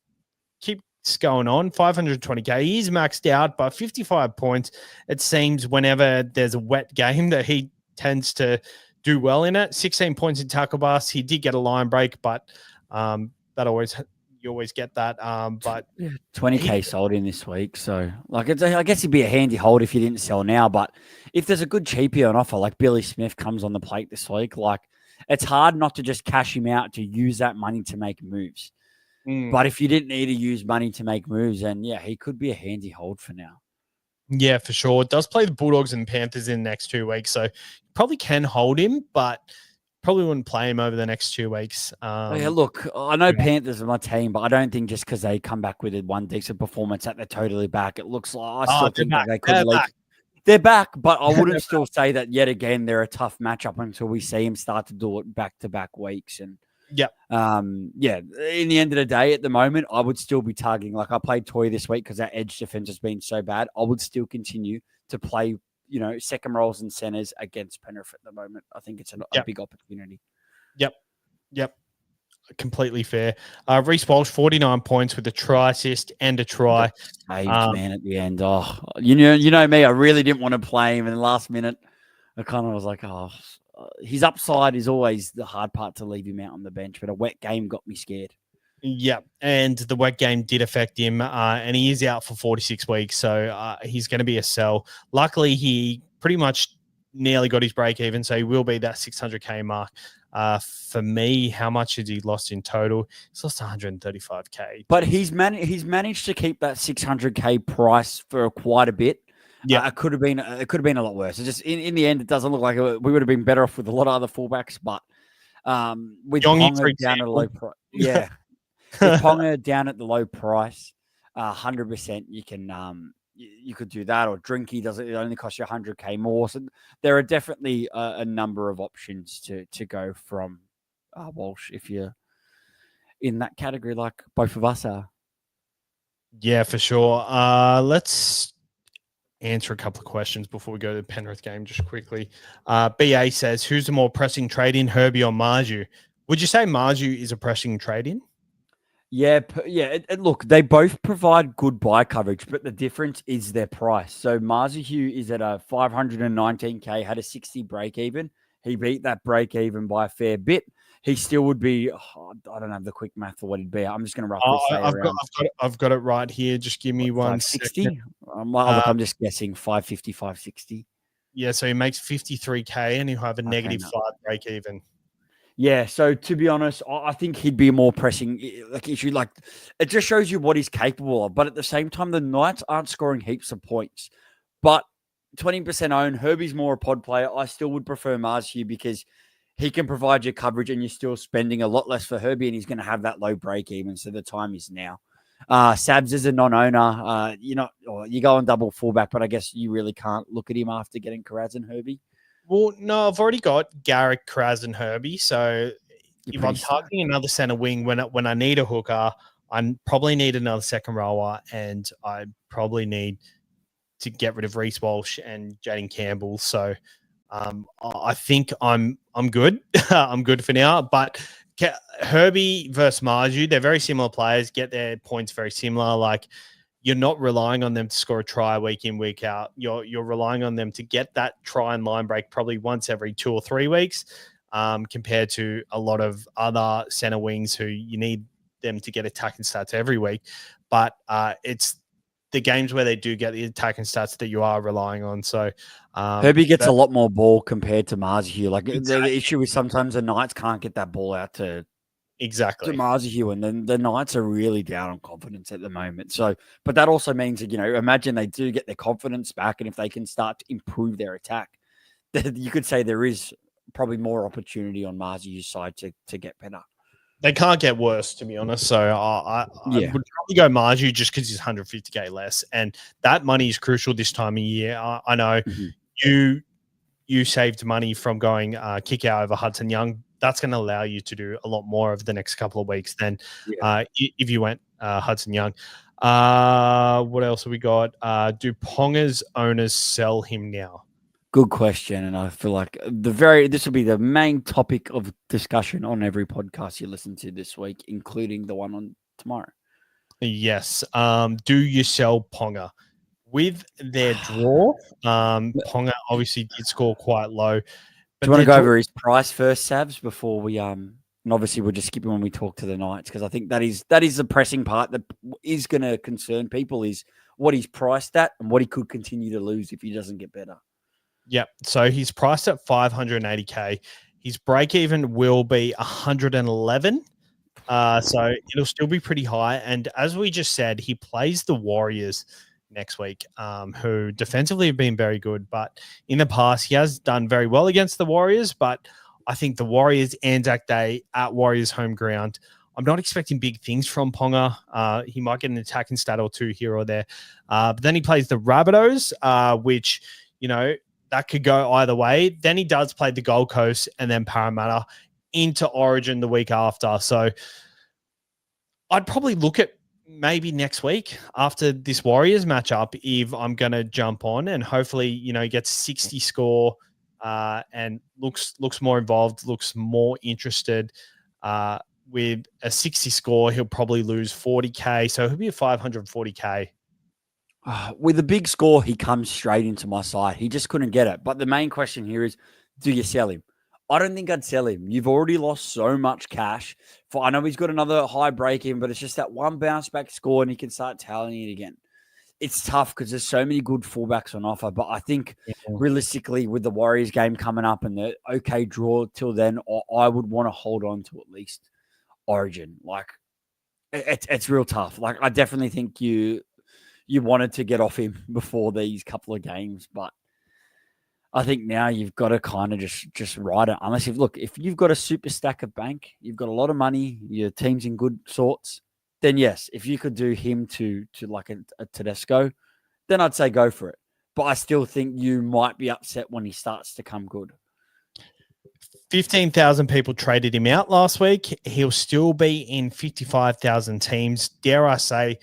[SPEAKER 1] going on, 520K. He's maxed out, but 55 points. It seems whenever there's a wet game that he tends to do well in it. 16 points in tackle bust. He did get a line break, but you always get that. But
[SPEAKER 2] 20K sold in this week. So like I guess he'd be a handy hold if you didn't sell now. But if there's a good cheapie on offer, like Billy Smith comes on the plate this week, like it's hard not to just cash him out to use that money to make moves. But if you didn't need to use money to make moves, then yeah, he could be a handy hold for now.
[SPEAKER 1] Yeah, for sure. It does play the Bulldogs and Panthers in the next 2 weeks, so you probably can hold him, but probably wouldn't play him over the next 2 weeks.
[SPEAKER 2] Yeah, look, I know Panthers are my team, but I don't think just because they come back with one decent performance that they're totally back. It looks like I still think that they could leak. They're back, but I wouldn't still say that yet again. They're a tough matchup until we see him start to do it back-to-back weeks. And in the end of the day, at the moment, I would still be targeting. Like I played Toy this week because our edge defense has been so bad. I would still continue to play, second roles and centers against Penrith at the moment. I think it's a big opportunity.
[SPEAKER 1] Yep. Completely fair. Reece Walsh, 49 points with a try assist and a try.
[SPEAKER 2] Saved, man, at the end. Oh, you know me. I really didn't want to play him in the last minute. I kind of was like, his upside is always the hard part to leave him out on the bench, but a wet game got me scared.
[SPEAKER 1] Yeah, and the wet game did affect him, and he is out for 46 weeks, so he's going to be a sell. Luckily, he pretty much nearly got his break even, so he will be that 600K mark. For me, how much has he lost in total? He's lost 135K.
[SPEAKER 2] But he's managed to keep that 600K price for quite a bit.
[SPEAKER 1] Yeah,
[SPEAKER 2] it could have been a lot worse. It's just in the end, it doesn't look like we would have been better off with a lot of other fullbacks. But with Ponga down at a low price, with Ponga down at the low price, 100% you can you could do that, or Drinky doesn't. It only costs you 100K more. So there are definitely a number of options to go from Walsh if you're in that category, like both of us are.
[SPEAKER 1] Yeah, for sure. Let's answer a couple of questions before we go to the Penrith game just quickly. BA says, who's the more pressing trade-in, Herbie or Marju? Would you say Marju is a pressing trade-in?
[SPEAKER 2] Yeah. Look, they both provide good buy coverage, but the difference is their price. So Marzu is at a 519K, had a 60 break even. He beat that break even by a fair bit. He still would be, I don't have the quick math for what he'd be. I'm just going to roughly say
[SPEAKER 1] I've got it right here. Just give me 160.
[SPEAKER 2] I'm just guessing 550, 560.
[SPEAKER 1] Yeah, so he makes 53K and he'll have a negative 5 break even.
[SPEAKER 2] Yeah, so to be honest, I think he'd be a more pressing issue. Like, it just shows you what he's capable of. But at the same time, the Knights aren't scoring heaps of points. But 20% own, Herbie's more a pod player. I still would prefer Mars here because he can provide you coverage and you're still spending a lot less for Herbie and he's going to have that low break even. So the time is now. Sabs is a non-owner. You go on double fullback, but I guess you really can't look at him after getting Karaz and Herbie.
[SPEAKER 1] Well, no, I've already got Garrick, Kraz, and Herbie. So if I'm targeting another center wing when I need a hooker, I probably need another second rower, and I probably need to get rid of Reece Walsh and Jaden Campbell. So I think I'm good. I'm good for now. But Herbie versus Marju, they're very similar players. Get their points very similar. Like, you're not relying on them to score a try week in, week out. You're relying on them to get that try and line break probably once every 2 or 3 weeks, compared to a lot of other center wings who you need them to get attacking stats every week. But it's the games where they do get the attacking stats that you are relying on. So
[SPEAKER 2] Herbie gets a lot more ball compared to Mars here. Like, the issue is sometimes the Knights can't get that ball out to Marzu, and then the Knights are really down on confidence at the moment. So, but that also means that, imagine they do get their confidence back, and if they can start to improve their attack, you could say there is probably more opportunity on Marzu's side to get better.
[SPEAKER 1] They can't get worse, to be honest. So I would probably go Marju just because he's 150K less, and that money is crucial this time of year. I know you saved money from going kick out over Hudson Young. That's going to allow you to do a lot more over the next couple of weeks than if you went Hudson Young. What else have we got? Do Ponga's owners sell him now?
[SPEAKER 2] Good question, and I feel like this will be the main topic of discussion on every podcast you listen to this week, including the one on tomorrow.
[SPEAKER 1] Yes. Do you sell Ponga? With their draw, Ponga obviously did score quite low.
[SPEAKER 2] Do you want to go over his price first, Savs, before we and obviously we're just skipping when we talk to the Knights, because I think that is the pressing part that is going to concern people, is what he's priced at and what he could continue to lose if he doesn't get better.
[SPEAKER 1] Yep. So he's priced at 580K. His break even will be 111. So it'll still be pretty high. And as we just said, he plays the Warriors next week, who defensively have been very good. But in the past, he has done very well against the Warriors. But I think the Warriors Anzac Day at Warriors home ground. I'm not expecting big things from Ponga. He might get an attacking stat or two here or there. But then he plays the Rabbitohs, which, that could go either way. Then he does play the Gold Coast and then Parramatta into Origin the week after. So I'd probably look at maybe next week after this Warriors matchup if I'm going to jump on and hopefully, get 60 score and looks more involved, looks more interested. With a 60 score, he'll probably lose 40K. So he'll be a 540K.
[SPEAKER 2] With a big score, he comes straight into my side. He just couldn't get it. But the main question here is, do you sell him? I don't think I'd sell him. You've already lost so much cash. I know he's got another high break in, but it's just that one bounce back score and he can start tallying it again. It's tough because there's so many good fullbacks on offer. But I think realistically, with the Warriors game coming up and the okay draw till then, I would want to hold on to at least Origin. Like, it's real tough. Like, I definitely think you wanted to get off him before these couple of games, but I think now you've got to kind of just ride it. Unless if you've got a super stack of bank, you've got a lot of money, your team's in good sorts, then yes, if you could do him to like a Tedesco, then I'd say go for it. But I still think you might be upset when he starts to come good.
[SPEAKER 1] 15,000 people traded him out last week. He'll still be in 55,000 teams. Dare I say,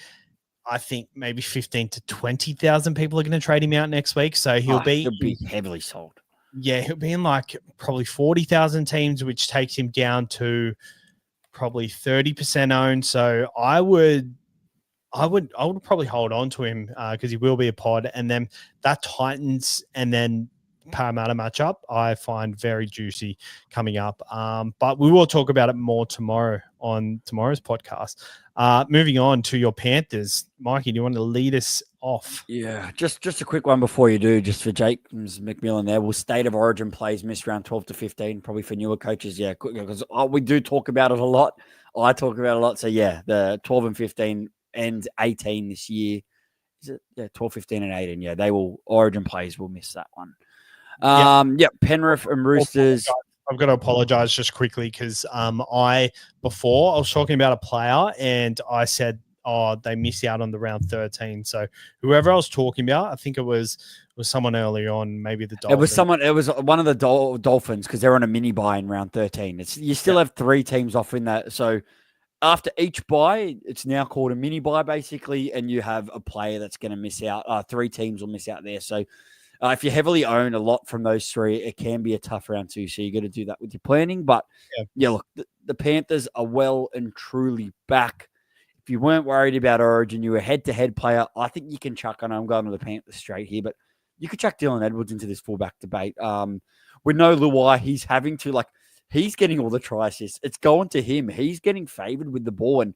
[SPEAKER 1] I think maybe 15 to 20,000 people are going to trade him out next week. So he'll be
[SPEAKER 2] heavily sold.
[SPEAKER 1] Yeah, he'll be in like probably 40,000 teams, which takes him down to probably 30% owned. So I would probably hold on to him because he will be a pod. And then that Titans and then Parramatta matchup, I find very juicy coming up. But we will talk about it more tomorrow on tomorrow's podcast. Moving on to your Panthers. Mikey, do you want to lead us off?
[SPEAKER 2] Yeah, just a quick one before you do, just for James McMillan there. Will State of Origin plays miss round 12 to 15, probably for newer coaches? Yeah, because we do talk about it a lot. I talk about it a lot. So, yeah, the 12 and 15 and 18 this year. Is it? Yeah, 12, 15 and 18. Yeah, Origin plays will miss that one. Penrith and Roosters.
[SPEAKER 1] I've got to apologize just quickly because I was talking about a player and I said, they miss out on the round 13. So whoever I was talking about, I think it was someone early on, maybe the Dolphins.
[SPEAKER 2] It was one of the Dolphins because they're on a mini buy in round 13. You still have 3 teams off in that. So after each buy, it's now called a mini buy basically, and you have a player that's going to miss out. 3 teams will miss out there. So if you heavily own a lot from those 3, it can be a tough round 2. So you got to do that with your planning. But look, the Panthers are well and truly back. If you weren't worried about Origin, you were a head-to-head player, I think you can chuck, I know I'm going to the Panthers straight here, but you could chuck Dylan Edwards into this fullback debate. With no Luai, he's having to, he's getting all the try assists. It's going to him. He's getting favoured with the ball. And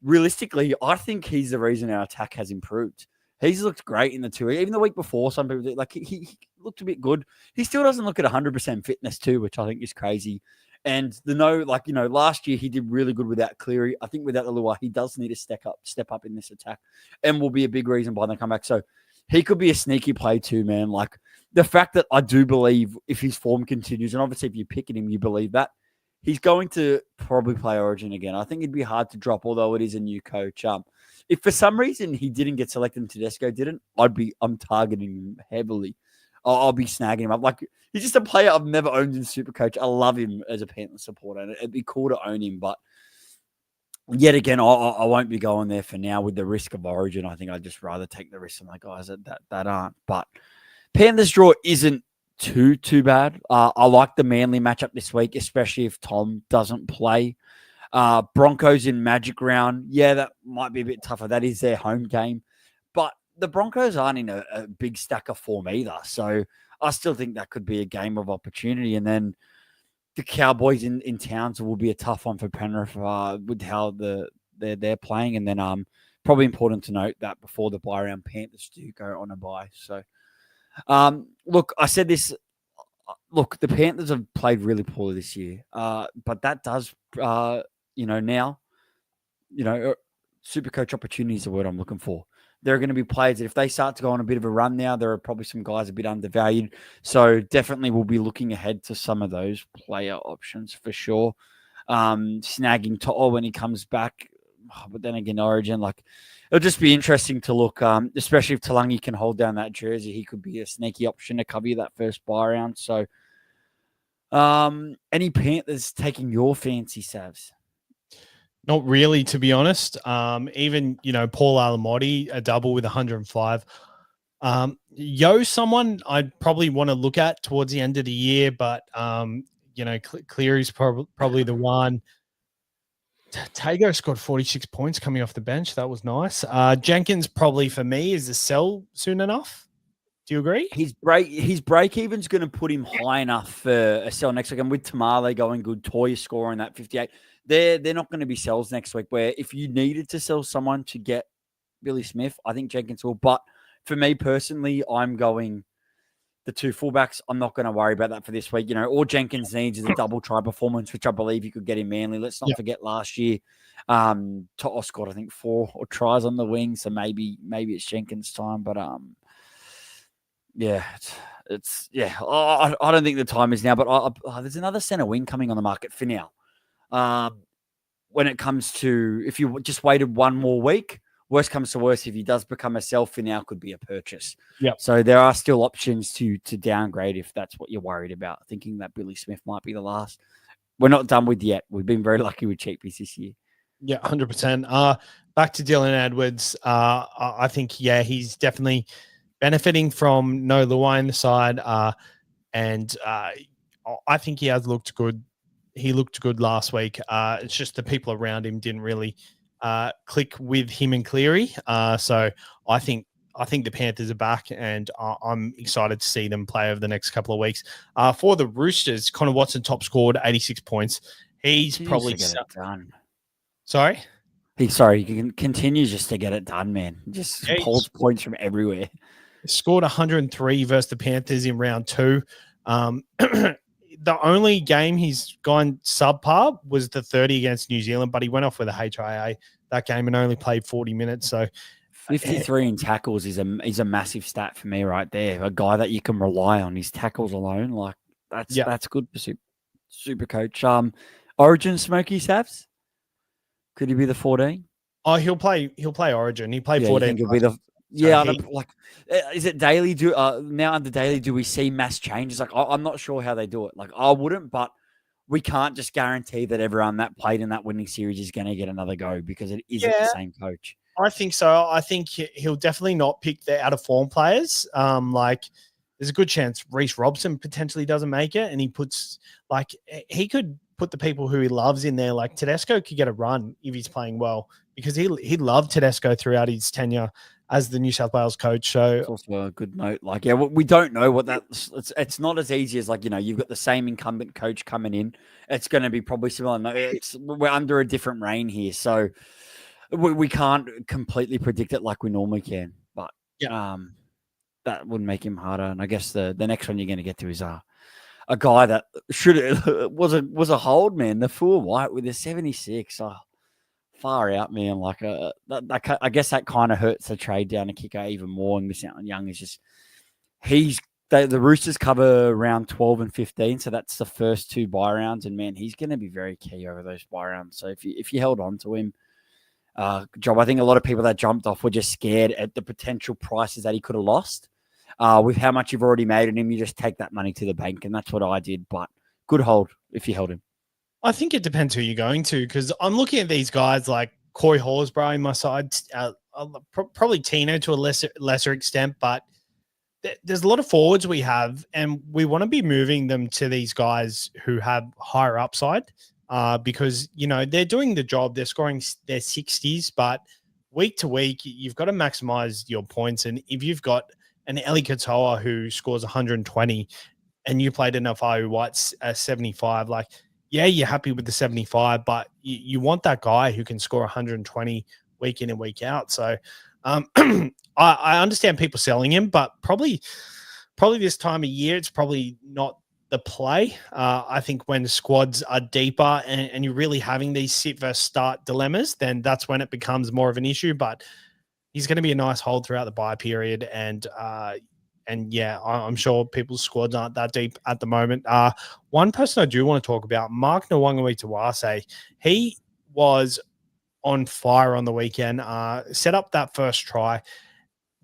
[SPEAKER 2] realistically, I think he's the reason our attack has improved. He's looked great in the 2. Even the week before, some people he looked a bit good. He still doesn't look at 100% fitness too, which I think is crazy. And last year he did really good without Cleary. I think without the Luai, he does need to step up in this attack and will be a big reason why they come back. So he could be a sneaky play too, man. Like the fact that I do believe if his form continues, and obviously if you pick at him, you believe that, he's going to probably play Origin again. I think it'd be hard to drop, although it is a new coach. If for some reason he didn't get selected and Tedesco didn't, I'm targeting him heavily. I'll be snagging him up. Like, he's just a player I've never owned in SuperCoach. I love him as a Panthers supporter, and it'd be cool to own him. But yet again, I won't be going there for now with the risk of Origin. I think I'd just rather take the risk on the guys that aren't. But Panthers draw isn't too bad. I like the Manly matchup this week, especially if Tom doesn't play. Broncos in Magic Round. Yeah, that might be a bit tougher. That is their home game. But the Broncos aren't in a big stack of form either. So I still think that could be a game of opportunity. And then the Cowboys in Towns will be a tough one for Penrith with how they're playing. And then probably important to note that before the bye round, Panthers do go on a bye. So, look, I said this. Look, the Panthers have played really poorly this year. But that does, now, SuperCoach opportunity is the word I'm looking for. there are going to be players that if they start to go on a bit of a run now, there are probably some guys a bit undervalued. So definitely we'll be looking ahead to some of those player options for sure. Snagging To'o when he comes back. But then again, Origin, like, it'll just be interesting to look, especially if Talangi can hold down that jersey. He could be a sneaky option to cover you that first buy round. So, any Panthers taking your fancy, Savs?
[SPEAKER 1] Not really, to be honest. Even, Paul Alamotti, a double with 105. Someone I'd probably want to look at towards the end of the year, but, Cleary's probably the one. Tago scored 46 points coming off the bench. That was nice. Jenkins probably for me is a sell soon enough. Do you agree?
[SPEAKER 2] His break even's going to put him high enough for a sell next week. And with Tamale going good, Toya scoring that 58, they're not going to be sells next week. Where if you needed to sell someone to get Billy Smith, I think Jenkins will. But for me personally, I'm going the two fullbacks. I'm not going to worry about that for this week. All Jenkins needs is a double try performance, which I believe you could get in Manly. Let's not forget last year, To'o scored, I think, 4 tries on the wing. So maybe it's Jenkins' time. But yeah, it's I don't think the time is now. But there's another centre wing coming on the market for now. When it comes to if you just waited one more week, worst comes to worst, if he does become a sell for now, could be a purchase.
[SPEAKER 1] Yeah.
[SPEAKER 2] So there are still options to downgrade if that's what you're worried about, thinking that Billy Smith might be the last. We're not done with yet. We've been very lucky with cheapies this year.
[SPEAKER 1] Yeah, 100%. Back to Dylan Edwards. I think, he's definitely benefiting from no Luai in the side. And I think he has looked good. He looked good last week. It's just the people around him didn't really click with him and Cleary. So I think the Panthers are back, and I'm excited to see them play over the next couple of weeks. For the Roosters, Connor Watson top scored 86 points. He's probably
[SPEAKER 2] done.
[SPEAKER 1] Sorry.
[SPEAKER 2] He can continue just to get it done, man. Just pulls points from everywhere.
[SPEAKER 1] Scored 103 versus the Panthers in round 2. The only game he's gone subpar was the 30 against New Zealand, but he went off with a HIA that game and only played 40 minutes. So
[SPEAKER 2] 53 in tackles is a massive stat for me right there. A guy that you can rely on, his tackles alone, like that's good for SuperCoach. Origin Smoky Savs? Could he be the 14?
[SPEAKER 1] Oh, he'll play Origin. He played 14.
[SPEAKER 2] I think he'll be the is it daily? Now under daily, do we see mass changes? Like, I'm not sure how they do it. Like, I wouldn't, but we can't just guarantee that everyone that played in that winning series is going to get another go because it isn't the same coach.
[SPEAKER 1] I think so. I think he'll definitely not pick the out of form players. There's a good chance Reece Robson potentially doesn't make it, and he could put the people who he loves in there. Like Tedesco could get a run if he's playing well because he loved Tedesco throughout his tenure as the New South Wales coach. So
[SPEAKER 2] it's also a good note. Like, we don't know what it's not as easy as you've got the same incumbent coach coming in. It's going to be probably similar. No, we're under a different reign here. So we can't completely predict it like we normally can, but that would make him harder. And I guess the next one you're going to get to is a guy that was a hold, man. The Full White with a 76. Oh, far out, man. Like I guess that kind of hurts the trade down to kicker even more. And missing out on Young is just the Roosters cover round 12 and 15, so that's the first 2 buy rounds. And man, he's going to be very key over those buy rounds. So if you held on to him, Job, I think a lot of people that jumped off were just scared at the potential prices that he could have lost. With how much you've already made on him, you just take that money to the bank, and that's what I did. But good hold if you held him.
[SPEAKER 1] I think it depends who you're going to, because I'm looking at these guys like Corey Horsburgh in my side, probably Tino to a lesser extent, but there's a lot of forwards we have, and we want to be moving them to these guys who have higher upside. Because, they're doing the job. They're scoring their 60s, but week to week, you've got to maximize your points. And if you've got an Eli Katoa who scores 120 and you played an Afau White's 75, you're happy with the 75, but you want that guy who can score 120 week in and week out. So I understand people selling him, but probably this time of year, it's probably not the play. I think when squads are deeper and you're really having these sit versus start dilemmas, then that's when it becomes more of an issue. But he's going to be a nice hold throughout the bye period. And yeah, I'm sure people's squads aren't that deep at the moment. One person I do want to talk about, Mark Nwangawitawase. He was on fire on the weekend, set up that first try.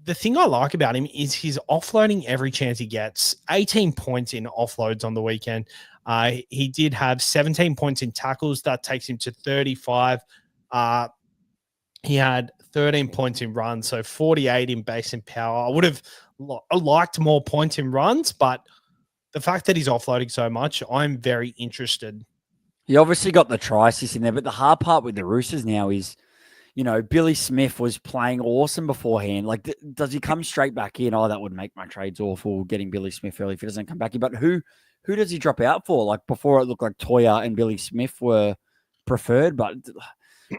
[SPEAKER 1] The thing I like about him is he's offloading every chance he gets. 18 points in offloads on the weekend. He did have 17 points in tackles. That takes him to 35. He had 13 points in runs, so 48 in base and power. I would have liked more points in runs, but the fact that he's offloading so much, I'm very interested.
[SPEAKER 2] He obviously got the try assist in there, but the hard part with the Roosters now is, Billy Smith was playing awesome beforehand. Like, does he come straight back in? Oh, that would make my trades awful, getting Billy Smith early if he doesn't come back in. But who does he drop out for? Like, before it looked like Toya and Billy Smith were preferred, but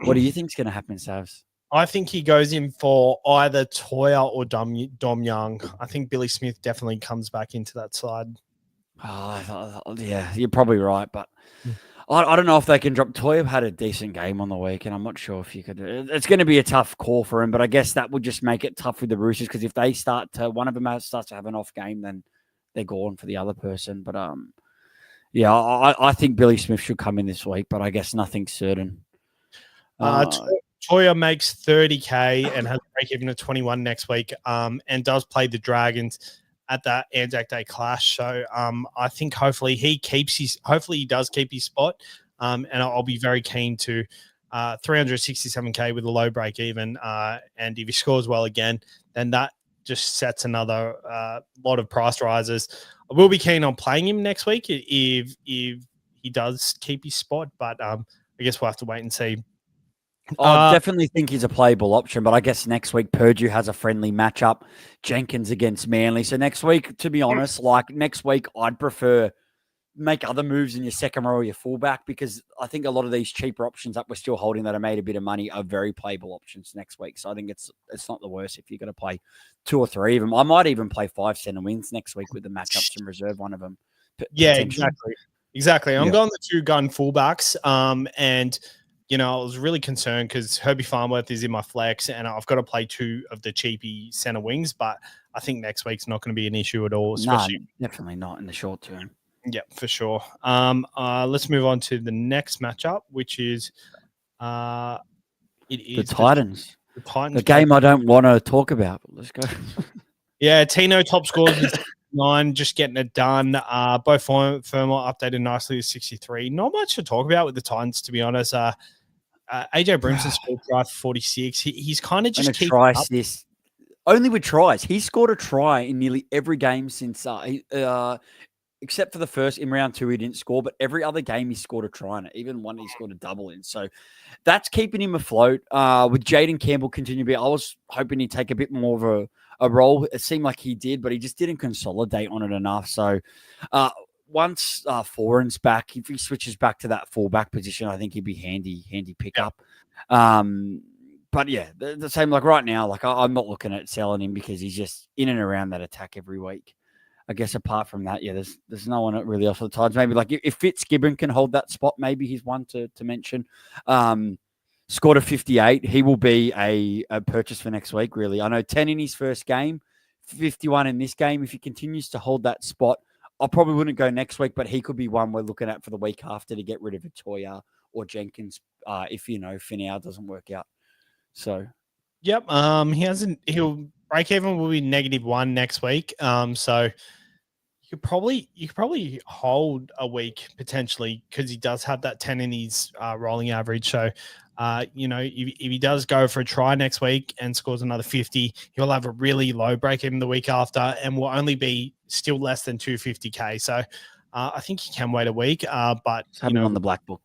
[SPEAKER 2] what do you think is going to happen, Savs?
[SPEAKER 1] I think he goes in for either Toya or Dom Young. I think Billy Smith definitely comes back into that side.
[SPEAKER 2] Yeah, you're probably right, but I don't know if they can drop. Toya had a decent game on the week, and I'm not sure if you could. It's going to be a tough call for him, but I guess that would just make it tough with the Roosters, because if they one of them starts to have an off game, then they're gone for the other person. But yeah, I think Billy Smith should come in this week, but I guess nothing's certain.
[SPEAKER 1] Toya makes 30K and has a break even at 21 next week, and does play the Dragons at that Anzac Day clash. So I think hopefully he does keep his spot. And I'll be very keen to 367K with a low break even. And if he scores well again, then that just sets another lot of price rises. I will be keen on playing him next week if he does keep his spot, but I guess we'll have to wait and see.
[SPEAKER 2] I definitely think he's a playable option, but I guess next week Purdue has a friendly matchup, Jenkins against Manly. So next week, to be honest, next week I'd prefer make other moves in your second row or your fullback, because I think a lot of these cheaper options that we're still holding that have made a bit of money are very playable options next week. So I think it's not the worst if you're going to play 2 or 3 of them. I might even play 5 center wins next week with the matchups and reserve one of them.
[SPEAKER 1] Yeah, exactly. I'm going the 2 gun fullbacks, and I was really concerned because Herbie Farnworth is in my flex, and I've got to play 2 of the cheapy center wings. But I think next week's not going to be an issue at all.
[SPEAKER 2] Especially definitely not in the short term.
[SPEAKER 1] Yeah, for sure. Let's move on to the next matchup, which is the
[SPEAKER 2] Titans.
[SPEAKER 1] The Titans.
[SPEAKER 2] The game I don't want to talk about. Let's go.
[SPEAKER 1] Yeah, Tino top scores is 9, just getting it done. Both Firma updated nicely to 63. Not much to talk about with the Titans, to be honest. AJ Brimson scored try for 46. He's kind of just keeping up.
[SPEAKER 2] This only with tries. He scored a try in nearly every game since except for the first in round 2, he didn't score, but every other game he scored a try in it. Even one he scored a double in. So that's keeping him afloat. With Jaden Campbell continue to be, I was hoping he'd take a bit more of a role. It seemed like he did, but he just didn't consolidate on it enough. So once Foran's back, if he switches back to that fullback position, I think he'd be handy pickup. But yeah, the same, like right now, like I'm not looking at selling him because he's just in and around that attack every week. I guess apart from that, there's no one really else for the Titans. Maybe like if Fitzgibbon can hold that spot, maybe he's one to mention. Scored a 58. He will be a purchase for next week, really. I know 10 in his first game, 51 in this game. If he continues to hold that spot, I probably wouldn't go next week, but he could be one we're looking at for the week after to get rid of Toya or Jenkins if, Finau doesn't work out. So,
[SPEAKER 1] yep. He'll break even will be -1 next week. So you could probably hold a week potentially because he does have that 10 in his rolling average. So, if he does go for a try next week and scores another 50, he'll have a really low break even the week after and will only be still less than 250K. So, I think he can wait a week. But
[SPEAKER 2] on the black book,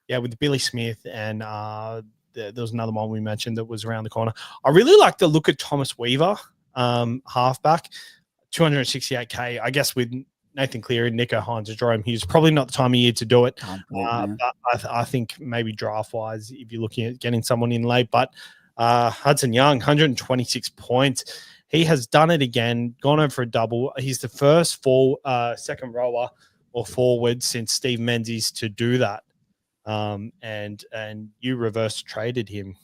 [SPEAKER 1] yeah, with Billy Smith and there was another one we mentioned that was around the corner. I really like the look at Thomas Weaver, halfback, 268K. I guess with Nathan Cleary, Nico Hines, and Jerome Hughes, probably not the time of year to do it. But I think maybe draft-wise, if you're looking at getting someone in late. But Hudson Young, 126 points. He has done it again, gone over for a double. He's the first second rower or forward since Steve Menzies to do that. And you reverse traded him.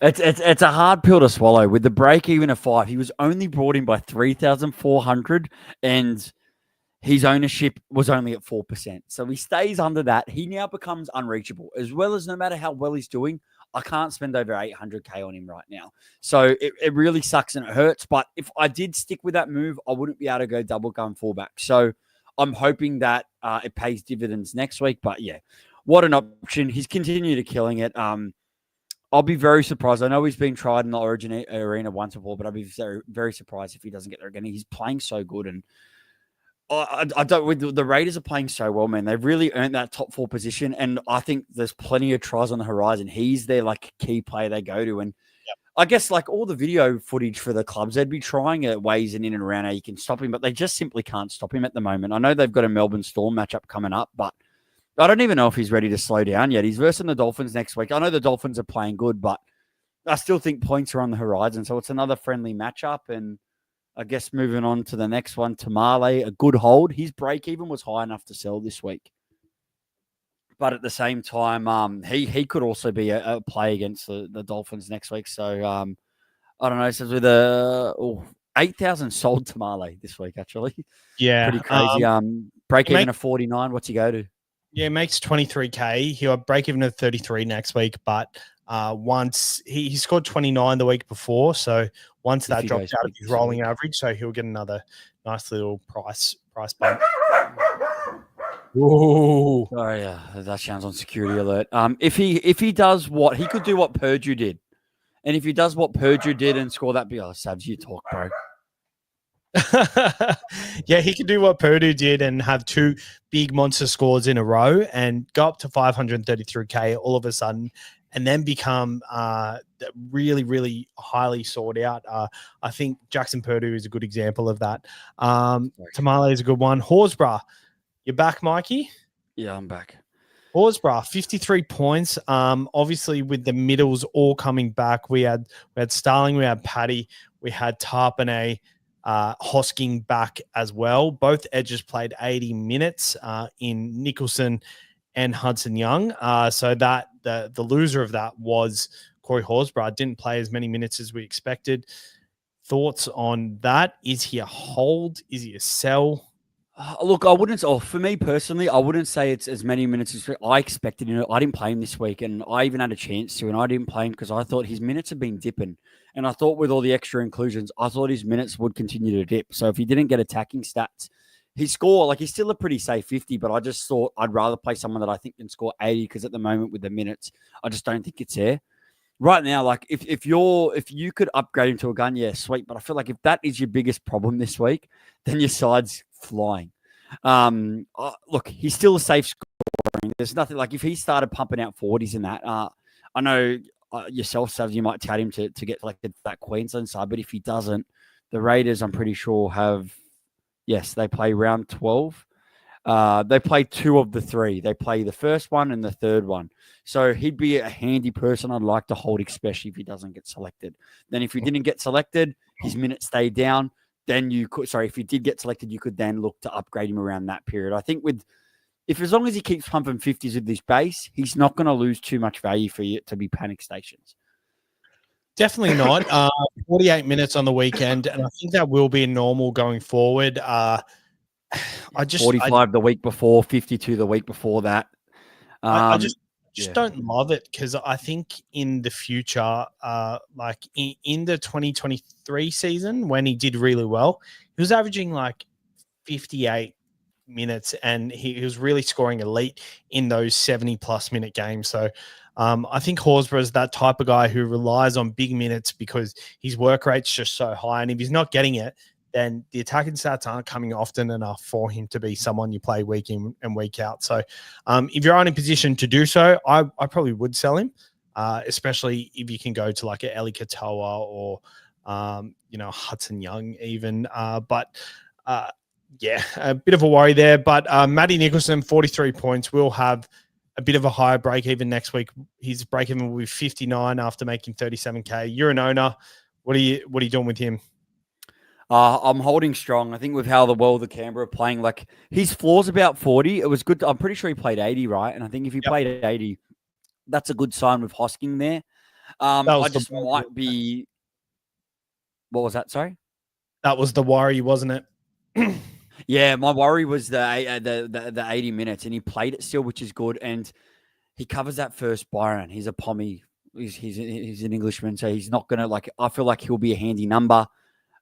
[SPEAKER 2] It's a hard pill to swallow. With the break even of 5, he was only brought in by 3,400, and his ownership was only at 4%. So he stays under that. He now becomes unreachable, as well as no matter how well he's doing, I can't spend over 800K on him right now. So it really sucks and it hurts. But if I did stick with that move, I wouldn't be able to go double gun fullback. So I'm hoping that it pays dividends next week. But yeah, what an option. He's continued to killing it. I'll be very surprised. I know he's been tried in the Origin arena once before, but I'll be very, very surprised if he doesn't get there again. He's playing so good, and I don't. With the Raiders are playing so well, man. They've really earned that top 4 position, and I think there's plenty of tries on the horizon. He's their like key player they go to, and I guess like all the video footage for the clubs, they'd be trying ways in and around how you can stop him, but they just simply can't stop him at the moment. I know they've got a Melbourne Storm matchup coming up, but I don't even know if he's ready to slow down yet. He's versing the Dolphins next week. I know the Dolphins are playing good, but I still think points are on the horizon. So it's another friendly matchup. And I guess moving on to the next one, Tamale, a good hold. His break even was high enough to sell this week. But at the same time, he could also be a play against the Dolphins next week. So I don't know. It says with 8,000 sold Tamale this week, actually.
[SPEAKER 1] Yeah.
[SPEAKER 2] Pretty crazy. Break even of 49. What's he go to?
[SPEAKER 1] Yeah, makes 23K. He'll break even at 33 next week, but once he scored 29 the week before, so once that drops out of his rolling average, so he'll get another nice little price bump.
[SPEAKER 2] Ooh. Sorry, that sounds on security alert. If he does what he could do, what Purdue did, and if he does what Purdue did and score that big, Sabs, you talk, bro.
[SPEAKER 1] Yeah, he could do what Purdue did and have 2 big monster scores in a row and go up to 533K all of a sudden, and then become really, really highly sought out. I think Jackson Purdue is a good example of that. Tamale is a good one. Horsburgh, you're back, Mikey?
[SPEAKER 2] Yeah, I'm back.
[SPEAKER 1] Horsburgh, 53 points. Obviously, with the middles all coming back, we had Starling, we had Paddy, we had Tarpanay, Hosking back as well. Both edges played 80 minutes in Nicholson and Hudson Young. So that the loser of that was Corey Horsburgh. Didn't play as many minutes as we expected. Thoughts on that? Is he a hold? Is he a sell?
[SPEAKER 2] Look, I wouldn't. For me personally, I wouldn't say it's as many minutes as I expected. I didn't play him this week, and I even had a chance to, and I didn't play him because I thought his minutes had been dipping. And I thought with all the extra inclusions, I thought his minutes would continue to dip. So if he didn't get attacking stats, his score, he's still a pretty safe 50, but I just thought I'd rather play someone that I think can score 80 because at the moment with the minutes, I just don't think it's there. Right now, if you could upgrade him to a gun, yeah, sweet. But I feel like if that is your biggest problem this week, then your side's flying. Look, he's still a safe scoring. There's nothing if he started pumping out 40s in that. I know yourself, Savs, you might tout him to get selected for that Queensland side, but if he doesn't, the Raiders, I'm pretty sure, they play round 12. They play 2 of the 3. They play the first one and the third one. So he'd be a handy person I'd like to hold, especially if he doesn't get selected. Then if he didn't get selected, his minutes stay down. Then if he did get selected, you could then look to upgrade him around that period. I think as long as he keeps pumping 50s with this base, he's not going to lose too much value for you to be panic stations.
[SPEAKER 1] Definitely not. 48 minutes on the weekend, and I think that will be normal going forward.
[SPEAKER 2] 45 the week before, 52 the week before that.
[SPEAKER 1] I just don't love it because I think in the future, in the 2023 season when he did really well, he was averaging 58 minutes and he was really scoring elite in those 70-plus minute games. So I think Horsburgh is that type of guy who relies on big minutes because his work rate's just so high. And if he's not getting it, then the attacking stats aren't coming often enough for him to be someone you play week in and week out. So if you're in a position to do so, I probably would sell him, especially if you can go to a Eli Katoa or, Hudson Young even. But a bit of a worry there. But Matty Nicholson, 43 points, will have a bit of a higher break even next week. His break even will be 59 after making 37K. You're an owner. What are you doing with him?
[SPEAKER 2] I'm holding strong. I think with how the Canberra are playing, his floor's about 40. It was good. I'm pretty sure he played 80, right? And I think if he played 80, that's a good sign with Hosking there. I just might be. What was that? Sorry.
[SPEAKER 1] That was the worry, wasn't it?
[SPEAKER 2] Yeah, my worry was the 80 minutes, and he played it still, which is good. And he covers that first Byron. He's a pommy. He's an Englishman, so he's not gonna like. I feel like he'll be a handy number.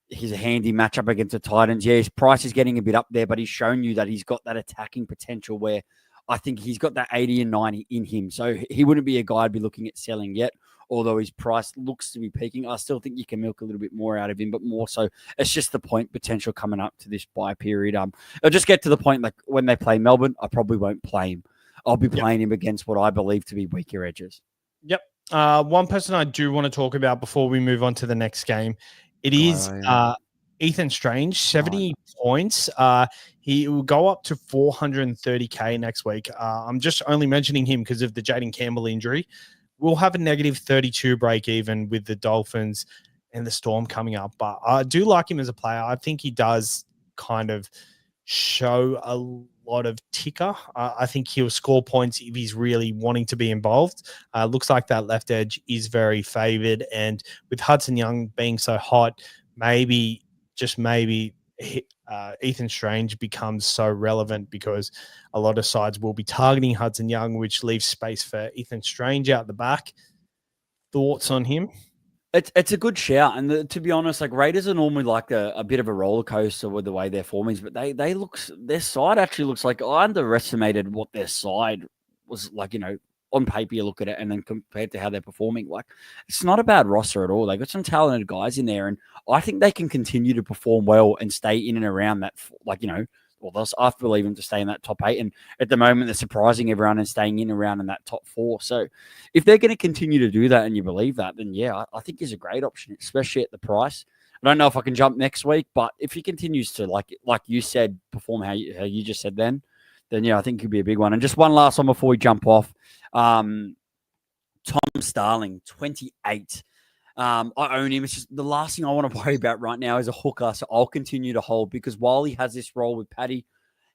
[SPEAKER 2] He's a handy matchup against the Titans. Yeah, his price is getting a bit up there, but he's shown you that he's got that attacking potential where I think he's got that 80 and 90 in him. So he wouldn't be a guy I'd be looking at selling yet, although his price looks to be peaking. I still think you can milk a little bit more out of him, but more so it's just the point potential coming up to this bye period. It'll just get to the point like when they play Melbourne, I probably won't play him. I'll be playing him against what I believe to be weaker edges.
[SPEAKER 1] Yep. One person I do want to talk about before we move on to the next game, it is Ethan Strange, 70 points. He will go up to 430K next week. I'm just only mentioning him because of the Jaden Campbell injury. We'll have a negative 32 break even with the Dolphins and the Storm coming up. But I do like him as a player. I think he does kind of show a lot of ticker. I think he'll score points if he's really wanting to be involved. Looks like that left edge is very favored. And with Hudson Young being so hot, maybe, just maybe, Ethan Strange becomes so relevant because a lot of sides will be targeting Hudson Young, which leaves space for Ethan Strange out the back. Thoughts on him?
[SPEAKER 2] It's a good shout, and to be honest, like Raiders are normally like a bit of a roller coaster with the way their form is, but their side actually looks like I underestimated what their side was like. On paper you look at it, and then compared to how they're performing, like it's not a bad roster at all. They got some talented guys in there, and I think they can continue to perform well and stay in and around that. I believe them to stay in that top 8, and at the moment they're surprising everyone and staying in around in that top 4. So if they're going to continue to do that, and you believe that, then yeah, I think he's a great option, especially at the price. I don't know if I can jump next week, but if he continues to like you said, perform how you just said, then yeah, I think he'll be a big one. And just one last one before we jump off. Tom Starling, 28. I own him. It's just the last thing I want to worry about right now is a hooker, so I'll continue to hold because while he has this role with Paddy,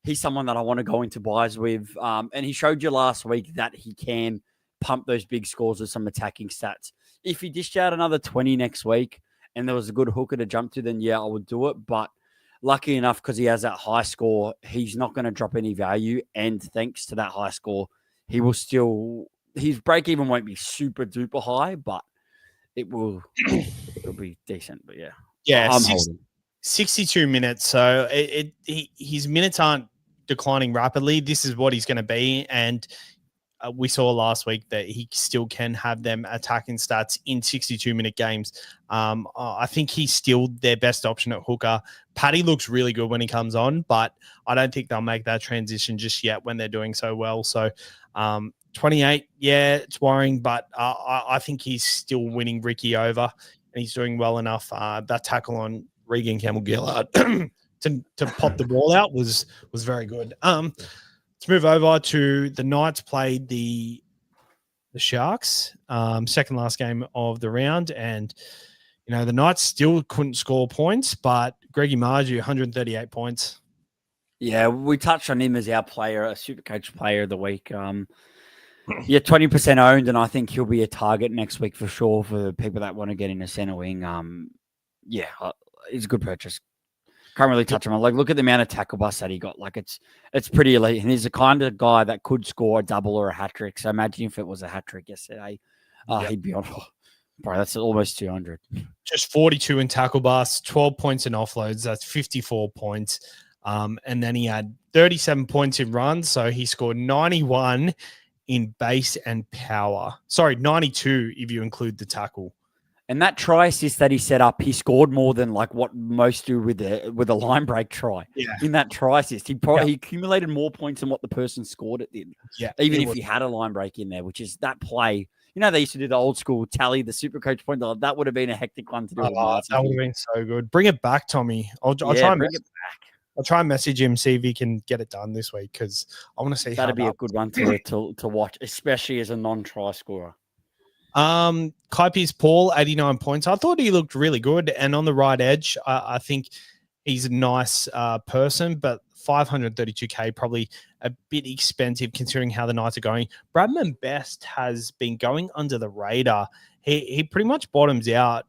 [SPEAKER 2] he's someone that I want to go into buys with. And he showed you last week that he can pump those big scores with some attacking stats. If he dished out another 20 next week and there was a good hooker to jump to, then yeah, I would do it. But lucky enough, because he has that high score, he's not going to drop any value. And thanks to that high score, he will still, his break even won't be super duper high, but it'll be decent. But yeah, I'm holding
[SPEAKER 1] 62 minutes. So his minutes aren't declining rapidly. This is what he's going to be. And we saw last week that he still can have them attacking stats in 62-minute games. I think he's still their best option at hooker. Paddy looks really good when he comes on, but I don't think they'll make that transition just yet when they're doing so well. So 28, yeah, it's worrying, but I think he's still winning Ricky over, and he's doing well enough. That tackle on Regan Campbell-Gillard to pop the ball out was very good. Let's move over to the Knights played the Sharks, second last game of the round. And, the Knights still couldn't score points, but Greggy Marju, 138 points.
[SPEAKER 2] Yeah, we touched on him as our player, a SuperCoach player of the week. 20% owned, and I think he'll be a target next week for sure for people that want to get in a center wing. He's a good purchase. Can't really touch him. Like, look at the amount of tackle busts that he got. Like, it's pretty elite. And he's the kind of guy that could score a double or a hat trick. So imagine if it was a hat trick yesterday, he'd be on. Bro, that's almost 200.
[SPEAKER 1] Just 42 in tackle busts, 12 points in offloads. That's 54 points. And then he had 37 points in runs. So he scored 91 in base and power. Sorry, 92 if you include the tackle.
[SPEAKER 2] And that try assist that he set up, he scored more than like what most do with a line break try. Yeah. In that try assist, he accumulated more points than what the person scored it did.
[SPEAKER 1] Yeah.
[SPEAKER 2] Even if he had a line break in there, which is that play. They used to do the old school tally, the SuperCoach point. That would have been a hectic one to do.
[SPEAKER 1] That would have been so good. Bring it back, Tommy. I'll try and bring it back. I'll try and message him, see if he can get it done this week because I want to see.
[SPEAKER 2] That'd be a good one to watch, especially as a non-try scorer.
[SPEAKER 1] Kai Pearce-Paul, 89 points. I thought he looked really good. And on the right edge, I think he's a nice person, but 532K, probably a bit expensive considering how the Knights are going. Bradman Best has been going under the radar. He pretty much bottoms out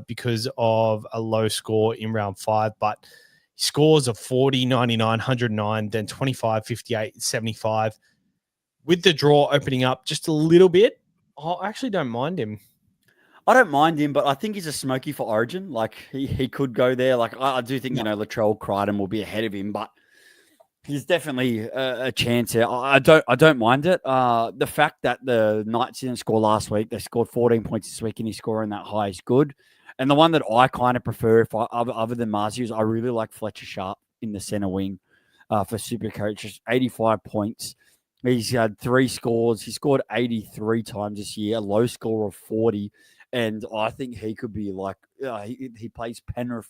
[SPEAKER 1] because of a low score in round 5, but scores of 40, 99, 109, then 25, 58, 75. With the draw opening up just a little bit, I actually don't mind him.
[SPEAKER 2] I don't mind him, but I think he's a smoky for Origin. Like he could go there. Like I do think Latrell Crichton will be ahead of him, but he's definitely a chance here. I don't mind it. The fact that the Knights didn't score last week, they scored 14 points this week, and he's scoring that high is good. And the one that I kind of prefer, other than Marzius, I really like Fletcher Sharp in the center wing for SuperCoach. Just 85 points. He's had 3 scores. He scored 83 times this year, a low score of 40. And I think he could be like, he plays Penrith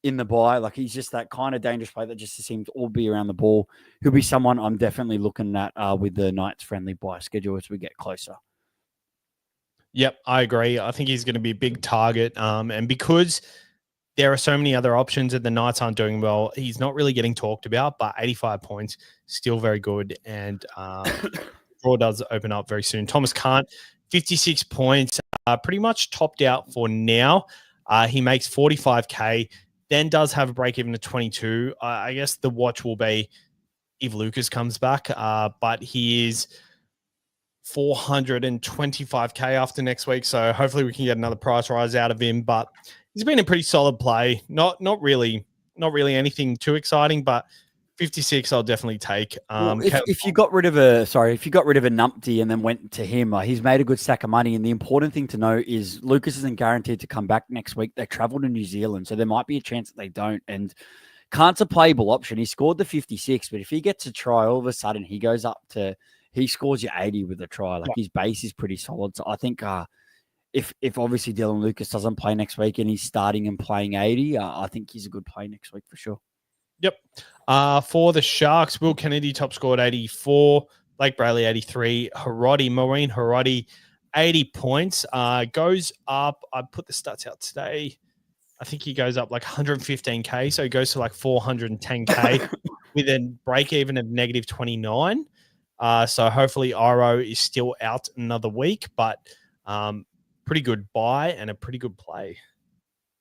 [SPEAKER 2] in the bye. Like he's just that kind of dangerous player that just seems to all be around the ball. He'll be someone I'm definitely looking at with the Knights friendly bye schedule as we get closer.
[SPEAKER 1] Yep, I agree. I think he's going to be a big target. And because there are so many other options and the Knights aren't doing well, he's not really getting talked about, but 85 points, still very good. And draw does open up very soon. Thomas Kant, 56 points, pretty much topped out for now. He makes 45K, then does have a break even to 22. I guess the watch will be if Lucas comes back, but he is 425K after next week. So hopefully we can get another price rise out of him, but he's been a pretty solid play. Not really anything too exciting, but 56 I'll definitely take.
[SPEAKER 2] If you got rid of a numpty and then went to him, he's made a good stack of money. And the important thing to know is Lucas isn't guaranteed to come back next week. They travel to New Zealand, so there might be a chance that they don't. And Kant's a playable option. He scored the 56, but if he gets a try, all of a sudden he goes up to he scores you 80 with a try. Like his base is pretty solid. So I think if obviously Dylan Lucas doesn't play next week and he's starting and playing 80, I think he's a good play next week for sure.
[SPEAKER 1] Yep. For the Sharks, Will Kennedy top scored 84, Blake Brayley 83, Maureen Hiroti 80 points. Goes up. I put the stats out today. I think he goes up like 115K, so he goes to like 410K with a break even of negative 29. So hopefully Iro is still out another week, but pretty good buy and a pretty good play.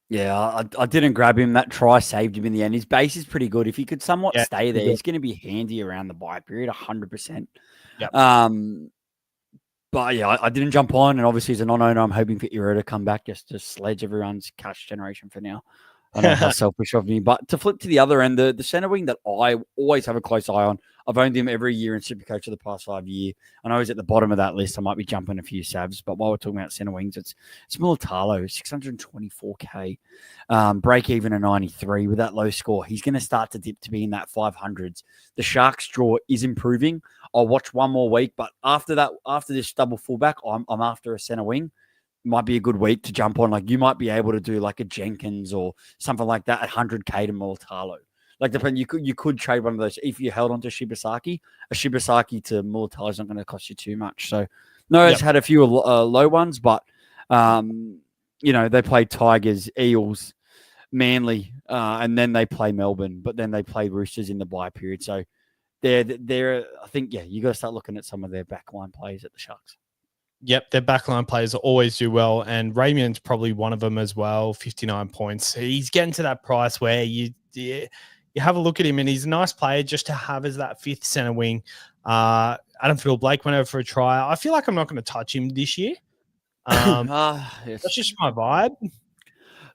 [SPEAKER 2] Yeah, I didn't grab him. That try saved him in the end. His base is pretty good. If he could somewhat stay there, he's going to be handy around the bye period, 100%.
[SPEAKER 1] Yep.
[SPEAKER 2] But yeah, I didn't jump on, and obviously as a non-owner, I'm hoping for Iro to come back just to sledge everyone's cash generation for now. I know how selfish of me, but to flip to the other end, the center wing that I always have a close eye on, I've owned him every year in SuperCoach for the past 5 years. I know he's at the bottom of that list. I might be jumping a few sabs, but while we're talking about center wings, it's Mulatalo, 624K, break even a 93 with that low score. He's going to start to dip to be in that 500s. The Sharks draw is improving. I'll watch one more week, but after this double fullback, I'm after a center wing. Might be a good week to jump on. Like you might be able to do like a Jenkins or something like that at 100K to Mulatalo. Like you could trade one of those if you held on to Shibasaki. A Shibasaki to Mulatalo is not going to cost you too much. So it's had a few low ones, but they play Tigers, Eels, Manly, and then they play Melbourne, but then they play Roosters in the bye period. So they're I think you got to start looking at some of their backline plays at the Sharks.
[SPEAKER 1] Yep, their backline players always do well, and Raymond's probably one of them as well, 59 points. He's getting to that price where you have a look at him, and he's a nice player just to have as that fifth center wing. Adam Field-Blake went over for a try. I feel like I'm not going to touch him this year.
[SPEAKER 2] Yes.
[SPEAKER 1] That's just my vibe.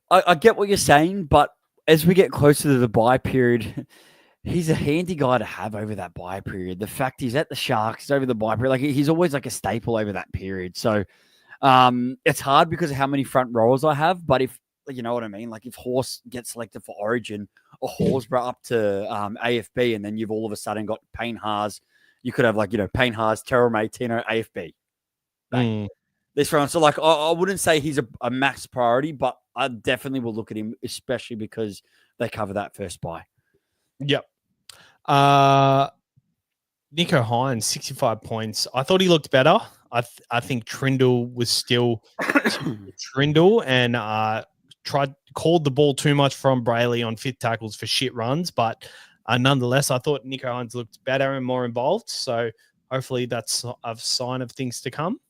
[SPEAKER 2] I get what you're saying, but as we get closer to the bye period, he's a handy guy to have over that bye period. The fact he's at the Sharks over the bye period, like he's always like a staple over that period. So it's hard because of how many front rows I have. But if you know what I mean, like if Horse gets selected for Origin or Horsburgh up to AFB, and then you've all of a sudden got Payne Haas, you could have Payne Haas, Terrell May, Tino, AFB. This round. So I wouldn't say he's a max priority, but I definitely will look at him, especially because they cover that first bye.
[SPEAKER 1] Yep. Nico Hines, 65 points. I thought he looked better. I think Trindle was still Trindle and called the ball too much from Brayley on fifth tackles for shit runs, but nonetheless, I thought Nico Hines looked better and more involved. So hopefully that's a sign of things to come.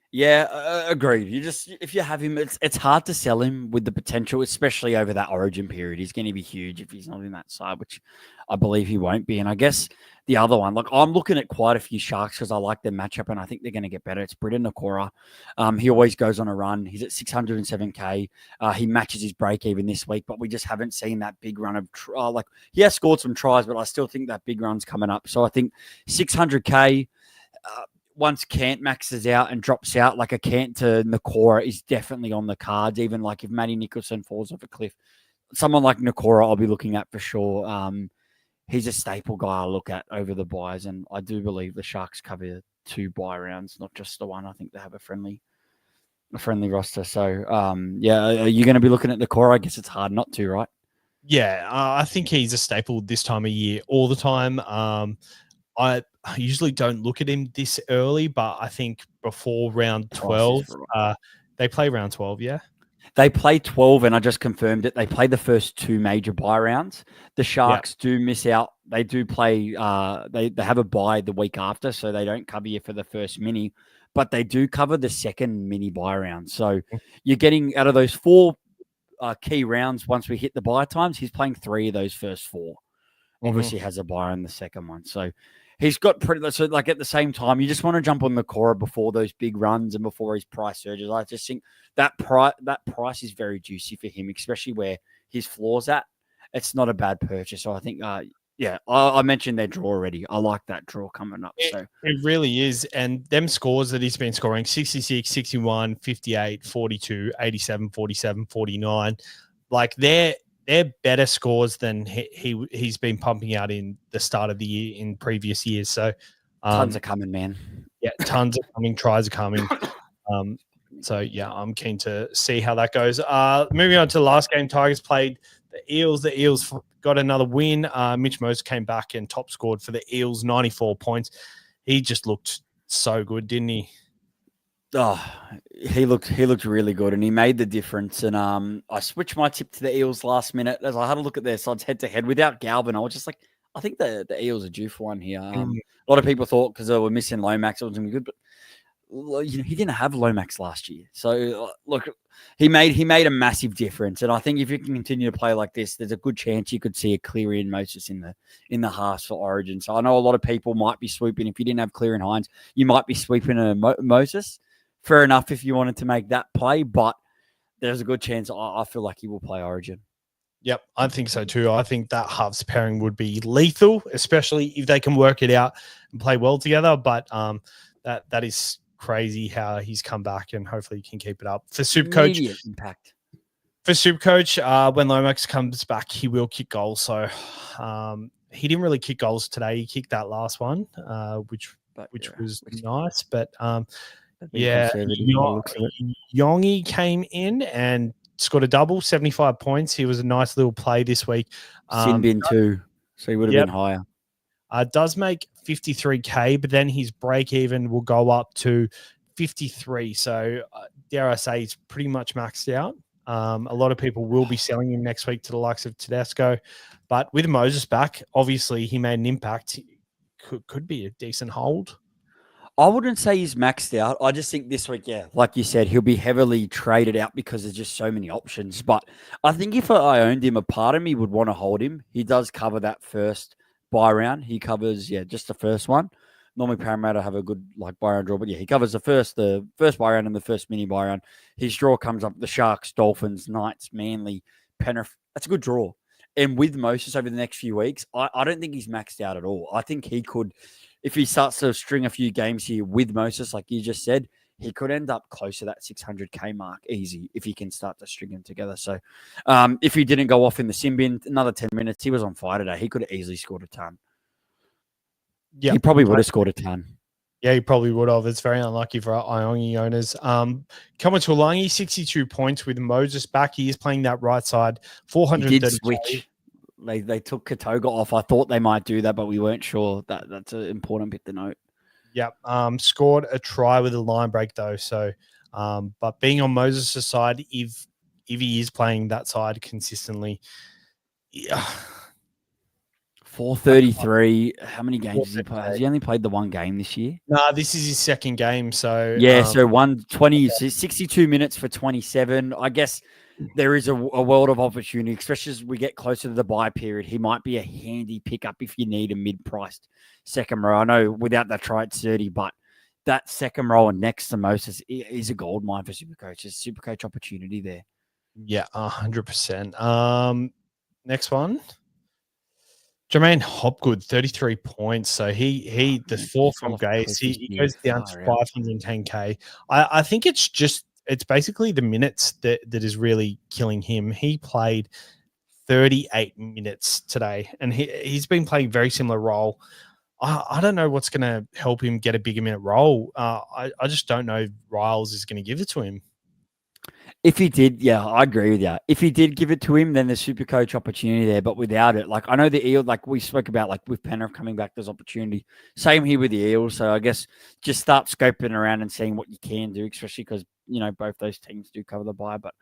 [SPEAKER 2] Yeah, agreed. If you have him, it's hard to sell him with the potential, especially over that Origin period. He's going to be huge if he's not in that side, which I believe he won't be. And I guess the other one, like I'm looking at quite a few Sharks because I like their matchup and I think they're going to get better. It's Britton Nakora. He always goes on a run. He's at 607K. He matches his break even this week, but we just haven't seen that big run of like he has scored some tries, but I still think that big run's coming up. So I think 600K. Once Cant maxes out and drops out, like a Cant to Nakora is definitely on the cards. Even like if Matty Nicholson falls off a cliff, someone like Nakora I'll be looking at for sure. He's a staple guy I look at over the buys, and I do believe the Sharks cover 2 buy rounds, not just the one. I think they have a friendly roster. So yeah, are you going to be looking at Nakora? I guess it's hard not to, right?
[SPEAKER 1] Yeah, I think he's a staple this time of year all the time. I usually don't look at him this early, but I think before round 12, they play round 12, yeah?
[SPEAKER 2] They play 12, and I just confirmed it. They play the first 2 major buy rounds. The Sharks do miss out. They do play, they have a buy the week after, so they don't cover you for the first mini, but they do cover the second mini buy round. So you're getting out of those 4 key rounds once we hit the buy times, he's playing 3 of those first 4. Obviously has a buy in the second one. So he's got pretty, so like at the same time, you just want to jump on the Cora before those big runs and before his price surges. I just think that price is very juicy for him, especially where his floor's at. It's not a bad purchase. So I think, I mentioned their draw already. I like that draw coming up. So
[SPEAKER 1] it really is. And them scores that he's been scoring 66, 61, 58, 42, 87, 47, 49, like they're better scores than he's been pumping out in the start of the year in previous years. So
[SPEAKER 2] tons are coming, man.
[SPEAKER 1] Yeah, tons are coming. Tries are coming. So yeah, I'm keen to see how that goes. Moving on to the last game, Tigers played the Eels. The Eels got another win. Mitch Moses came back and top scored for the Eels, 94 points. He just looked so good, didn't he?
[SPEAKER 2] Oh, he looked really good, and he made the difference. And I switched my tip to the Eels last minute as I had a look at their sides head to head without Galvin. I was just like, I think the Eels are due for one here. A lot of people thought because they were missing Lomax, it was going to be good, but he didn't have Lomax last year. So look, he made a massive difference, and I think if you can continue to play like this, there's a good chance you could see a Cleary and Moses in the halves for Origin. So I know a lot of people might be swooping. If you didn't have Cleary and Hines, you might be sweeping a Moses. Fair enough if you wanted to make that play, but there's a good chance I feel like he will play Origin.
[SPEAKER 1] Yep, I think so too. I think that halves pairing would be lethal, especially if they can work it out and play well together. But that is crazy how he's come back, and hopefully he can keep it up. For SuperCoach,
[SPEAKER 2] impact.
[SPEAKER 1] For SuperCoach, when Lomax comes back, he will kick goals. So he didn't really kick goals today. He kicked that last one, which was nice, but. Yeah, Yongi came in and scored a double, 75 points. He was a nice little play this week.
[SPEAKER 2] Sin bin too, so he would have been higher.
[SPEAKER 1] Does make 53K, but then his break even will go up to 53. So dare I say, he's pretty much maxed out. A lot of people will be selling him next week to the likes of Tedesco, but with Moses back, obviously he made an impact. Could be a decent hold.
[SPEAKER 2] I wouldn't say he's maxed out. I just think this week, like you said, he'll be heavily traded out because there's just so many options. But I think if I owned him, a part of me would want to hold him. He does cover that first buy round. He covers, just the first one. Normally Parramatta have a good buy round draw, but he covers the first buy round and the first mini buy round. His draw comes up the Sharks, Dolphins, Knights, Manly, Penrith. That's a good draw. And with Moses over the next few weeks, I don't think he's maxed out at all. I think he could, if he starts to string a few games here with Moses, like you just said, he could end up close to that 600K mark easy if he can start to string them together. So if he didn't go off in the sin bin, another 10 minutes, he was on fire today. He could have easily scored a ton. Yeah, he probably would have scored a ton.
[SPEAKER 1] Yeah, he probably would have. It's very unlucky for our Iongi owners. Coming to Alangi, 62 points with Moses back. He is playing that right side. 430.
[SPEAKER 2] He did switch. They took Katoga off. I thought they might do that, but we weren't sure. That's an important bit to note.
[SPEAKER 1] Yep. Scored a try with a line break though. So, but being on Moses' side, if he is playing that side consistently,
[SPEAKER 2] 433. How many games has he played? Has he only played the one game this year?
[SPEAKER 1] No, this is his second game. So
[SPEAKER 2] yeah, so 120, 62 minutes for 27. I guess there is a world of opportunity, especially as we get closer to the bye period. He might be a handy pickup if you need a mid-priced second row. I know without that try, it's 30, but that second row and next to Moses is a gold mine for SuperCoach. There's a SuperCoach opportunity there.
[SPEAKER 1] Yeah, 100%. Next one. Jermaine Hopgood, 33 points. So the fourth from Gaze, he goes down to 510K. I think it's basically the minutes that is really killing him. He played 38 minutes today, and he's been playing very similar role. I don't know what's going to help him get a bigger minute role. I just don't know if Riles is going to give it to him.
[SPEAKER 2] If he did, yeah, I agree with you. If he did give it to him, then there's SuperCoach opportunity there. But without it, like I know the Eels, like we spoke about, like with Penrith coming back, there's opportunity. Same here with the Eels. So I guess just start scoping around and seeing what you can do, especially because, both those teams do cover the bye. But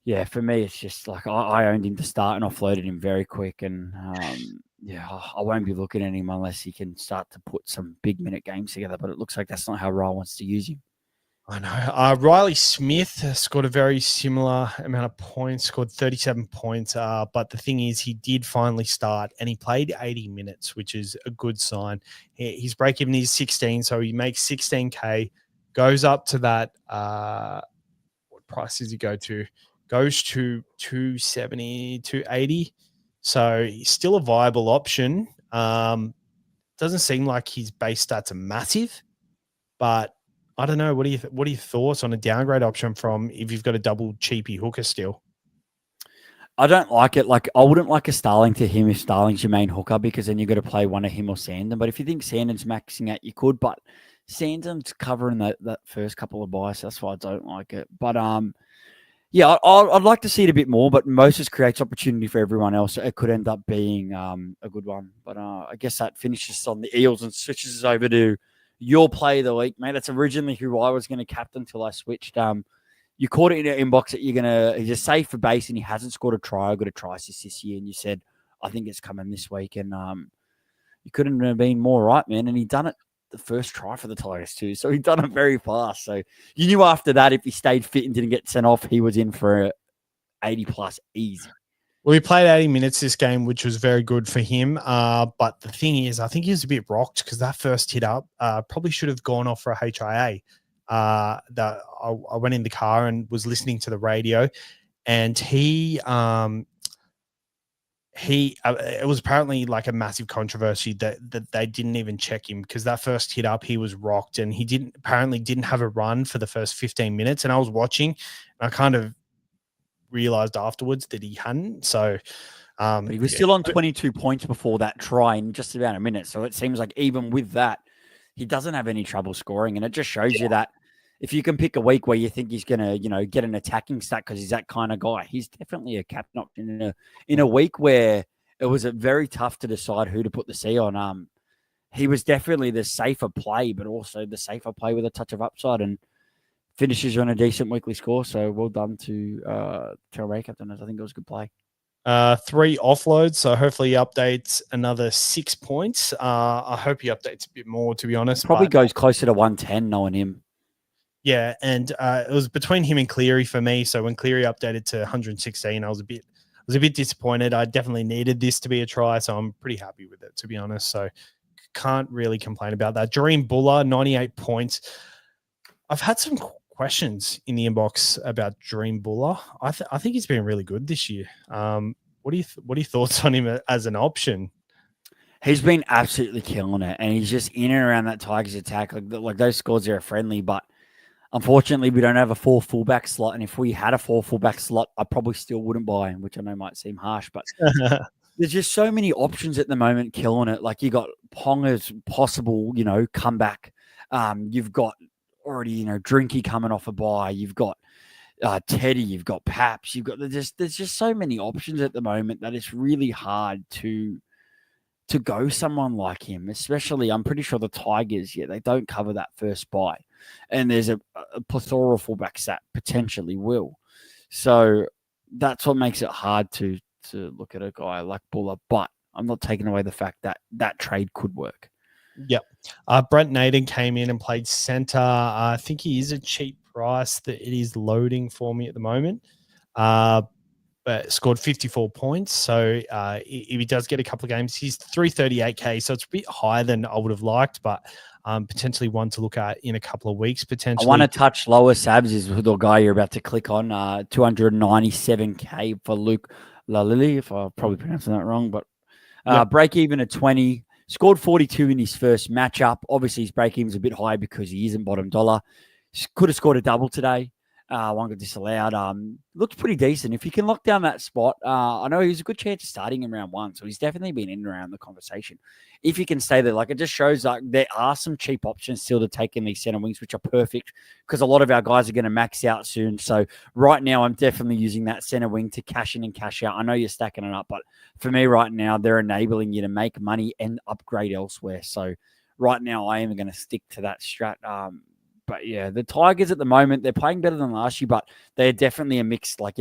[SPEAKER 2] yeah, for me, it's just like I owned him to start and offloaded him very quick. And I won't be looking at him unless he can start to put some big minute games together. But it looks like that's not how Ryle wants to use him.
[SPEAKER 1] I know. Riley Smith scored a very similar amount of points, scored 37 points. But the thing is, he did finally start, and he played 80 minutes, which is a good sign. His break-even is 16, so he makes 16K, goes up to that. What price does he go to? Goes to 270, 280. So he's still a viable option. Doesn't seem like his base stats are massive, but I don't know. What are your thoughts on a downgrade option from if you've got a double cheapy hooker still?
[SPEAKER 2] I don't like it. Like I wouldn't like a Starling to him if Starling's your main hooker, because then you've got to play one of him or Sandon. But if you think Sandon's maxing out, you could. But Sandon's covering that first couple of buys. That's why I don't like it. But yeah, I'd like to see it a bit more. But Moses creates opportunity for everyone else. So it could end up being a good one. But I guess that finishes on the Eels and switches us over to your play of the week, mate. That's originally who I was going to captain until I switched. You caught it in your inbox that he's a safe for base and he hasn't scored a try. I got a try assist this year, and you said, I think it's coming this week. And you couldn't have been more right, man. And he done it the first try for the Tigers too. So he done it very fast. So you knew after that, if he stayed fit and didn't get sent off, he was in for 80 plus easy.
[SPEAKER 1] Well, he played 80 minutes this game, which was very good for him. But the thing is, I think he was a bit rocked because that first hit up probably should have gone off for a HIA. I went in the car and was listening to the radio, and it was apparently like a massive controversy that they didn't even check him because that first hit up, he was rocked, and he didn't have a run for the first 15 minutes. And I was watching, and I kind of realized afterwards that he hadn't. So
[SPEAKER 2] but he was still on 22 points before that try in just about a minute. So it seems like even with that, he doesn't have any trouble scoring. And it just shows you that if you can pick a week where you think he's going to, get an attacking stat because he's that kind of guy, he's definitely a captain option in a week where it was very tough to decide who to put the C on. He was definitely the safer play, but also the safer play with a touch of upside, and finishes on a decent weekly score. So well done to Ray Captain. I think it was a good play.
[SPEAKER 1] 3 offloads, so hopefully he updates another 6 points. I hope he updates a bit more, to be honest.
[SPEAKER 2] Probably goes closer to 110 knowing him.
[SPEAKER 1] Yeah, and it was between him and Cleary for me. So when Cleary updated to 116, I was a bit disappointed. I definitely needed this to be a try, so I'm pretty happy with it, to be honest. So can't really complain about that. Dream Buller, 98 points. I've had some questions in the inbox about Dream Buller. I think he's been really good this year. What are your thoughts on him as an option?
[SPEAKER 2] He's been absolutely killing it, and he's just in and around that Tigers attack. Like those scores are friendly, but unfortunately, we don't have a 4 fullback slot. And if we had a 4 fullback slot, I probably still wouldn't buy him, which I know might seem harsh, but there's just so many options at the moment killing it. Like you got Ponga's possible, comeback. You've got already, Drinky coming off a bye. You've got Teddy. You've got Paps. There's just so many options at the moment that it's really hard to go someone like him. Especially, I'm pretty sure the Tigers, they don't cover that first bye, and there's a plethora of fullbacks that potentially will. So that's what makes it hard to look at a guy like Buller. But I'm not taking away the fact that that trade could work.
[SPEAKER 1] Yep. Brent Naden came in and played center. I think he is a cheap price that it is loading for me at the moment. But scored 54 points. So if he does get a couple of games, he's 338K. So it's a bit higher than I would have liked, but potentially one to look at in a couple of weeks. Potentially,
[SPEAKER 2] I want to touch lower. Sabs is the guy you're about to click on. 297K for Luke Lalili, if I'm probably pronouncing that wrong, but break even at 20. Scored 42 in his first matchup. Obviously, his break even's a bit high because he isn't bottom dollar. Could have scored a double today. One got disallowed. Looked pretty decent. If you can lock down that spot, I know he's a good chance of starting in round 1, so he's definitely been in and around the conversation. If you can stay there, like, it just shows like there are some cheap options still to take in these center wings, which are perfect because a lot of our guys are going to max out soon. So right now, I'm definitely using that center wing to cash in and cash out. I know you're stacking it up, but for me right now, they're enabling you to make money and upgrade elsewhere. So right now, I am going to stick to that strat. But yeah, the Tigers at the moment, they're playing better than last year, but they're definitely a mix, like,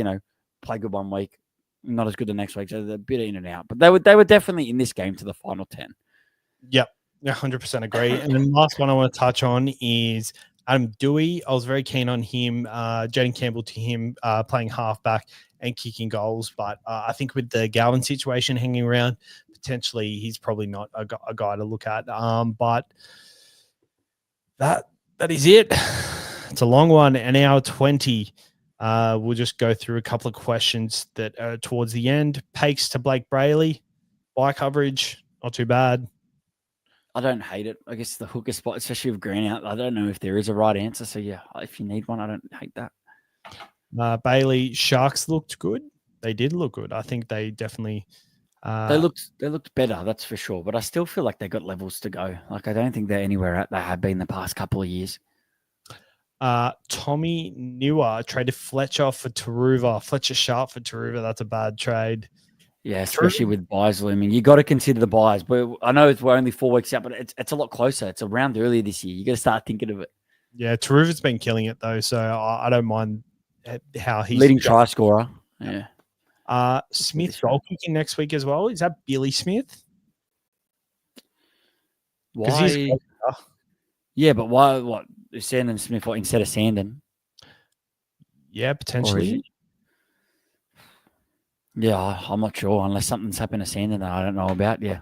[SPEAKER 2] play good one week, not as good the next week. So they're a bit in and out. But they were definitely in this game to the final 10.
[SPEAKER 1] Yep. 100% agree. And the last one I want to touch on is Adam Dewey. I was very keen on him, Jaden Campbell to him playing halfback and kicking goals. But I think with the Galvin situation hanging around, potentially he's probably not a guy to look at. But that is it. It's a long one, an hour 20. We'll just go through a couple of questions that are towards the end. Pakes to Blake Brayley. Bye coverage, not too bad.
[SPEAKER 2] I don't hate it. I guess the hooker spot, especially with Green out, I don't know if there is a right answer. So yeah, if you need one, I don't hate that.
[SPEAKER 1] Bailey, Sharks looked good. They did look good. I think they definitely...
[SPEAKER 2] They looked better, that's for sure. But I still feel like they got levels to go. Like, I don't think they're anywhere at they have been the past couple of years.
[SPEAKER 1] Tommy Newer traded Fletcher for Taruva. Fletcher Sharp for Taruva. That's a bad trade.
[SPEAKER 2] Yeah, especially with buys looming. You got to consider the buys. But I know we're only 4 weeks out, but it's a lot closer. It's a round earlier this year. You got to start thinking of it.
[SPEAKER 1] Yeah, Taruva's been killing it though, so I don't mind how he's
[SPEAKER 2] leading try scorer. Yeah.
[SPEAKER 1] Smith goal kicking next week as well. Is that Billy Smith?
[SPEAKER 2] Why? Yeah, but why? What? Sandon Smith instead of Sandon?
[SPEAKER 1] Yeah, potentially.
[SPEAKER 2] Yeah, I'm not sure unless something's happened to Sandon that I don't know about. Yeah,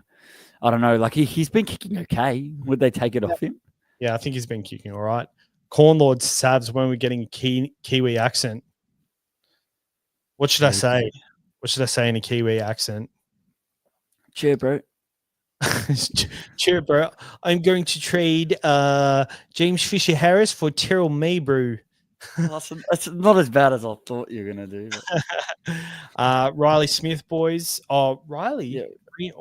[SPEAKER 2] I don't know. Like he's been kicking okay. Would they take it off him?
[SPEAKER 1] Yeah, I think he's been kicking all right. Cornlord Savs, when we're getting a Kiwi accent. What should I say? What should I say in a Kiwi accent?
[SPEAKER 2] Cheer, bro.
[SPEAKER 1] Cheer, bro. I'm going to trade James Fisher Harris for Terrell Maybrew.
[SPEAKER 2] That's not as bad as I thought you were going to do.
[SPEAKER 1] Riley Smith, boys. Oh, Riley?
[SPEAKER 2] Yeah.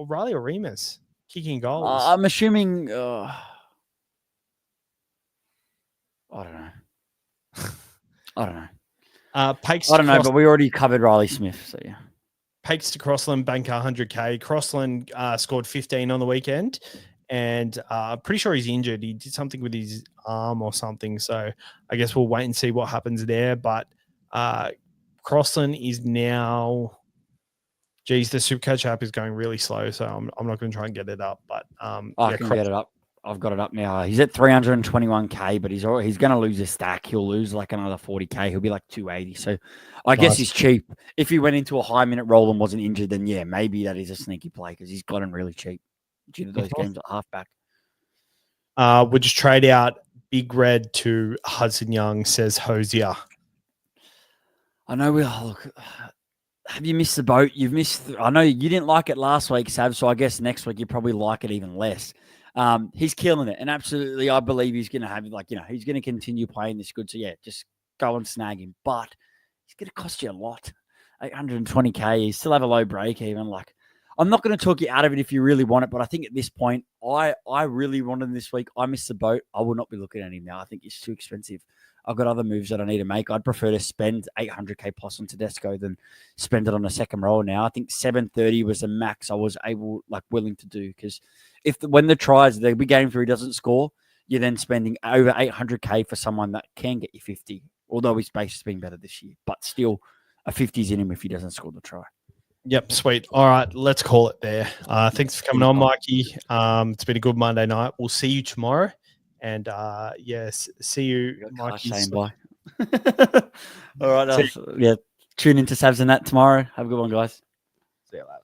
[SPEAKER 1] Riley or Remus? Kicking goals.
[SPEAKER 2] I'm assuming... I don't know.
[SPEAKER 1] Pakes
[SPEAKER 2] I don't know, but we already covered Riley Smith, so yeah.
[SPEAKER 1] Pakes to Crossland, banker 100K. Crossland scored 15 on the weekend, and pretty sure he's injured. He did something with his arm or something, so I guess we'll wait and see what happens there. But Crossland is now... Geez, the SuperCoach app is going really slow, so I'm not going to try and get it up. But
[SPEAKER 2] I can get it up. I've got it up now. He's at 321K, but he's going to lose a stack. He'll lose like another 40K. He'll be like 280. So I guess he's cheap. If he went into a high minute role and wasn't injured, then yeah, maybe that is a sneaky play because he's got him really cheap due to those games at halfback.
[SPEAKER 1] We'll just trade out Big Red to Hudson Young, says Hosier.
[SPEAKER 2] I know look. Have you missed the boat? You've missed. I know you didn't like it last week, Sav. So I guess next week you probably like it even less. He's killing it, and absolutely, I believe he's going to have he's going to continue playing this good. So yeah, just go and snag him. But he's going to cost you a lot, 820K. You still have a low break even. Like, I'm not going to talk you out of it if you really want it, but I think at this point, I really want him this week. I missed the boat. I will not be looking at him now. I think he's too expensive. I've got other moves that I need to make. I'd prefer to spend 800K plus on Tedesco than spend it on a second roll now. I think 730 was the max I was willing to do because when the tries, the big game 3 doesn't score, you're then spending over 800K for someone that can get you 50, although his base has been better this year. But still, a 50's in him if he doesn't score the try.
[SPEAKER 1] Yep, sweet. All right, let's call it there. Thanks for coming on, Mikey. It's been a good Monday night. We'll see you tomorrow. And yes, see you, Mikey.
[SPEAKER 2] Bye. All right. Yeah, tune into Savs and that tomorrow. Have a good one, guys.
[SPEAKER 1] See you later.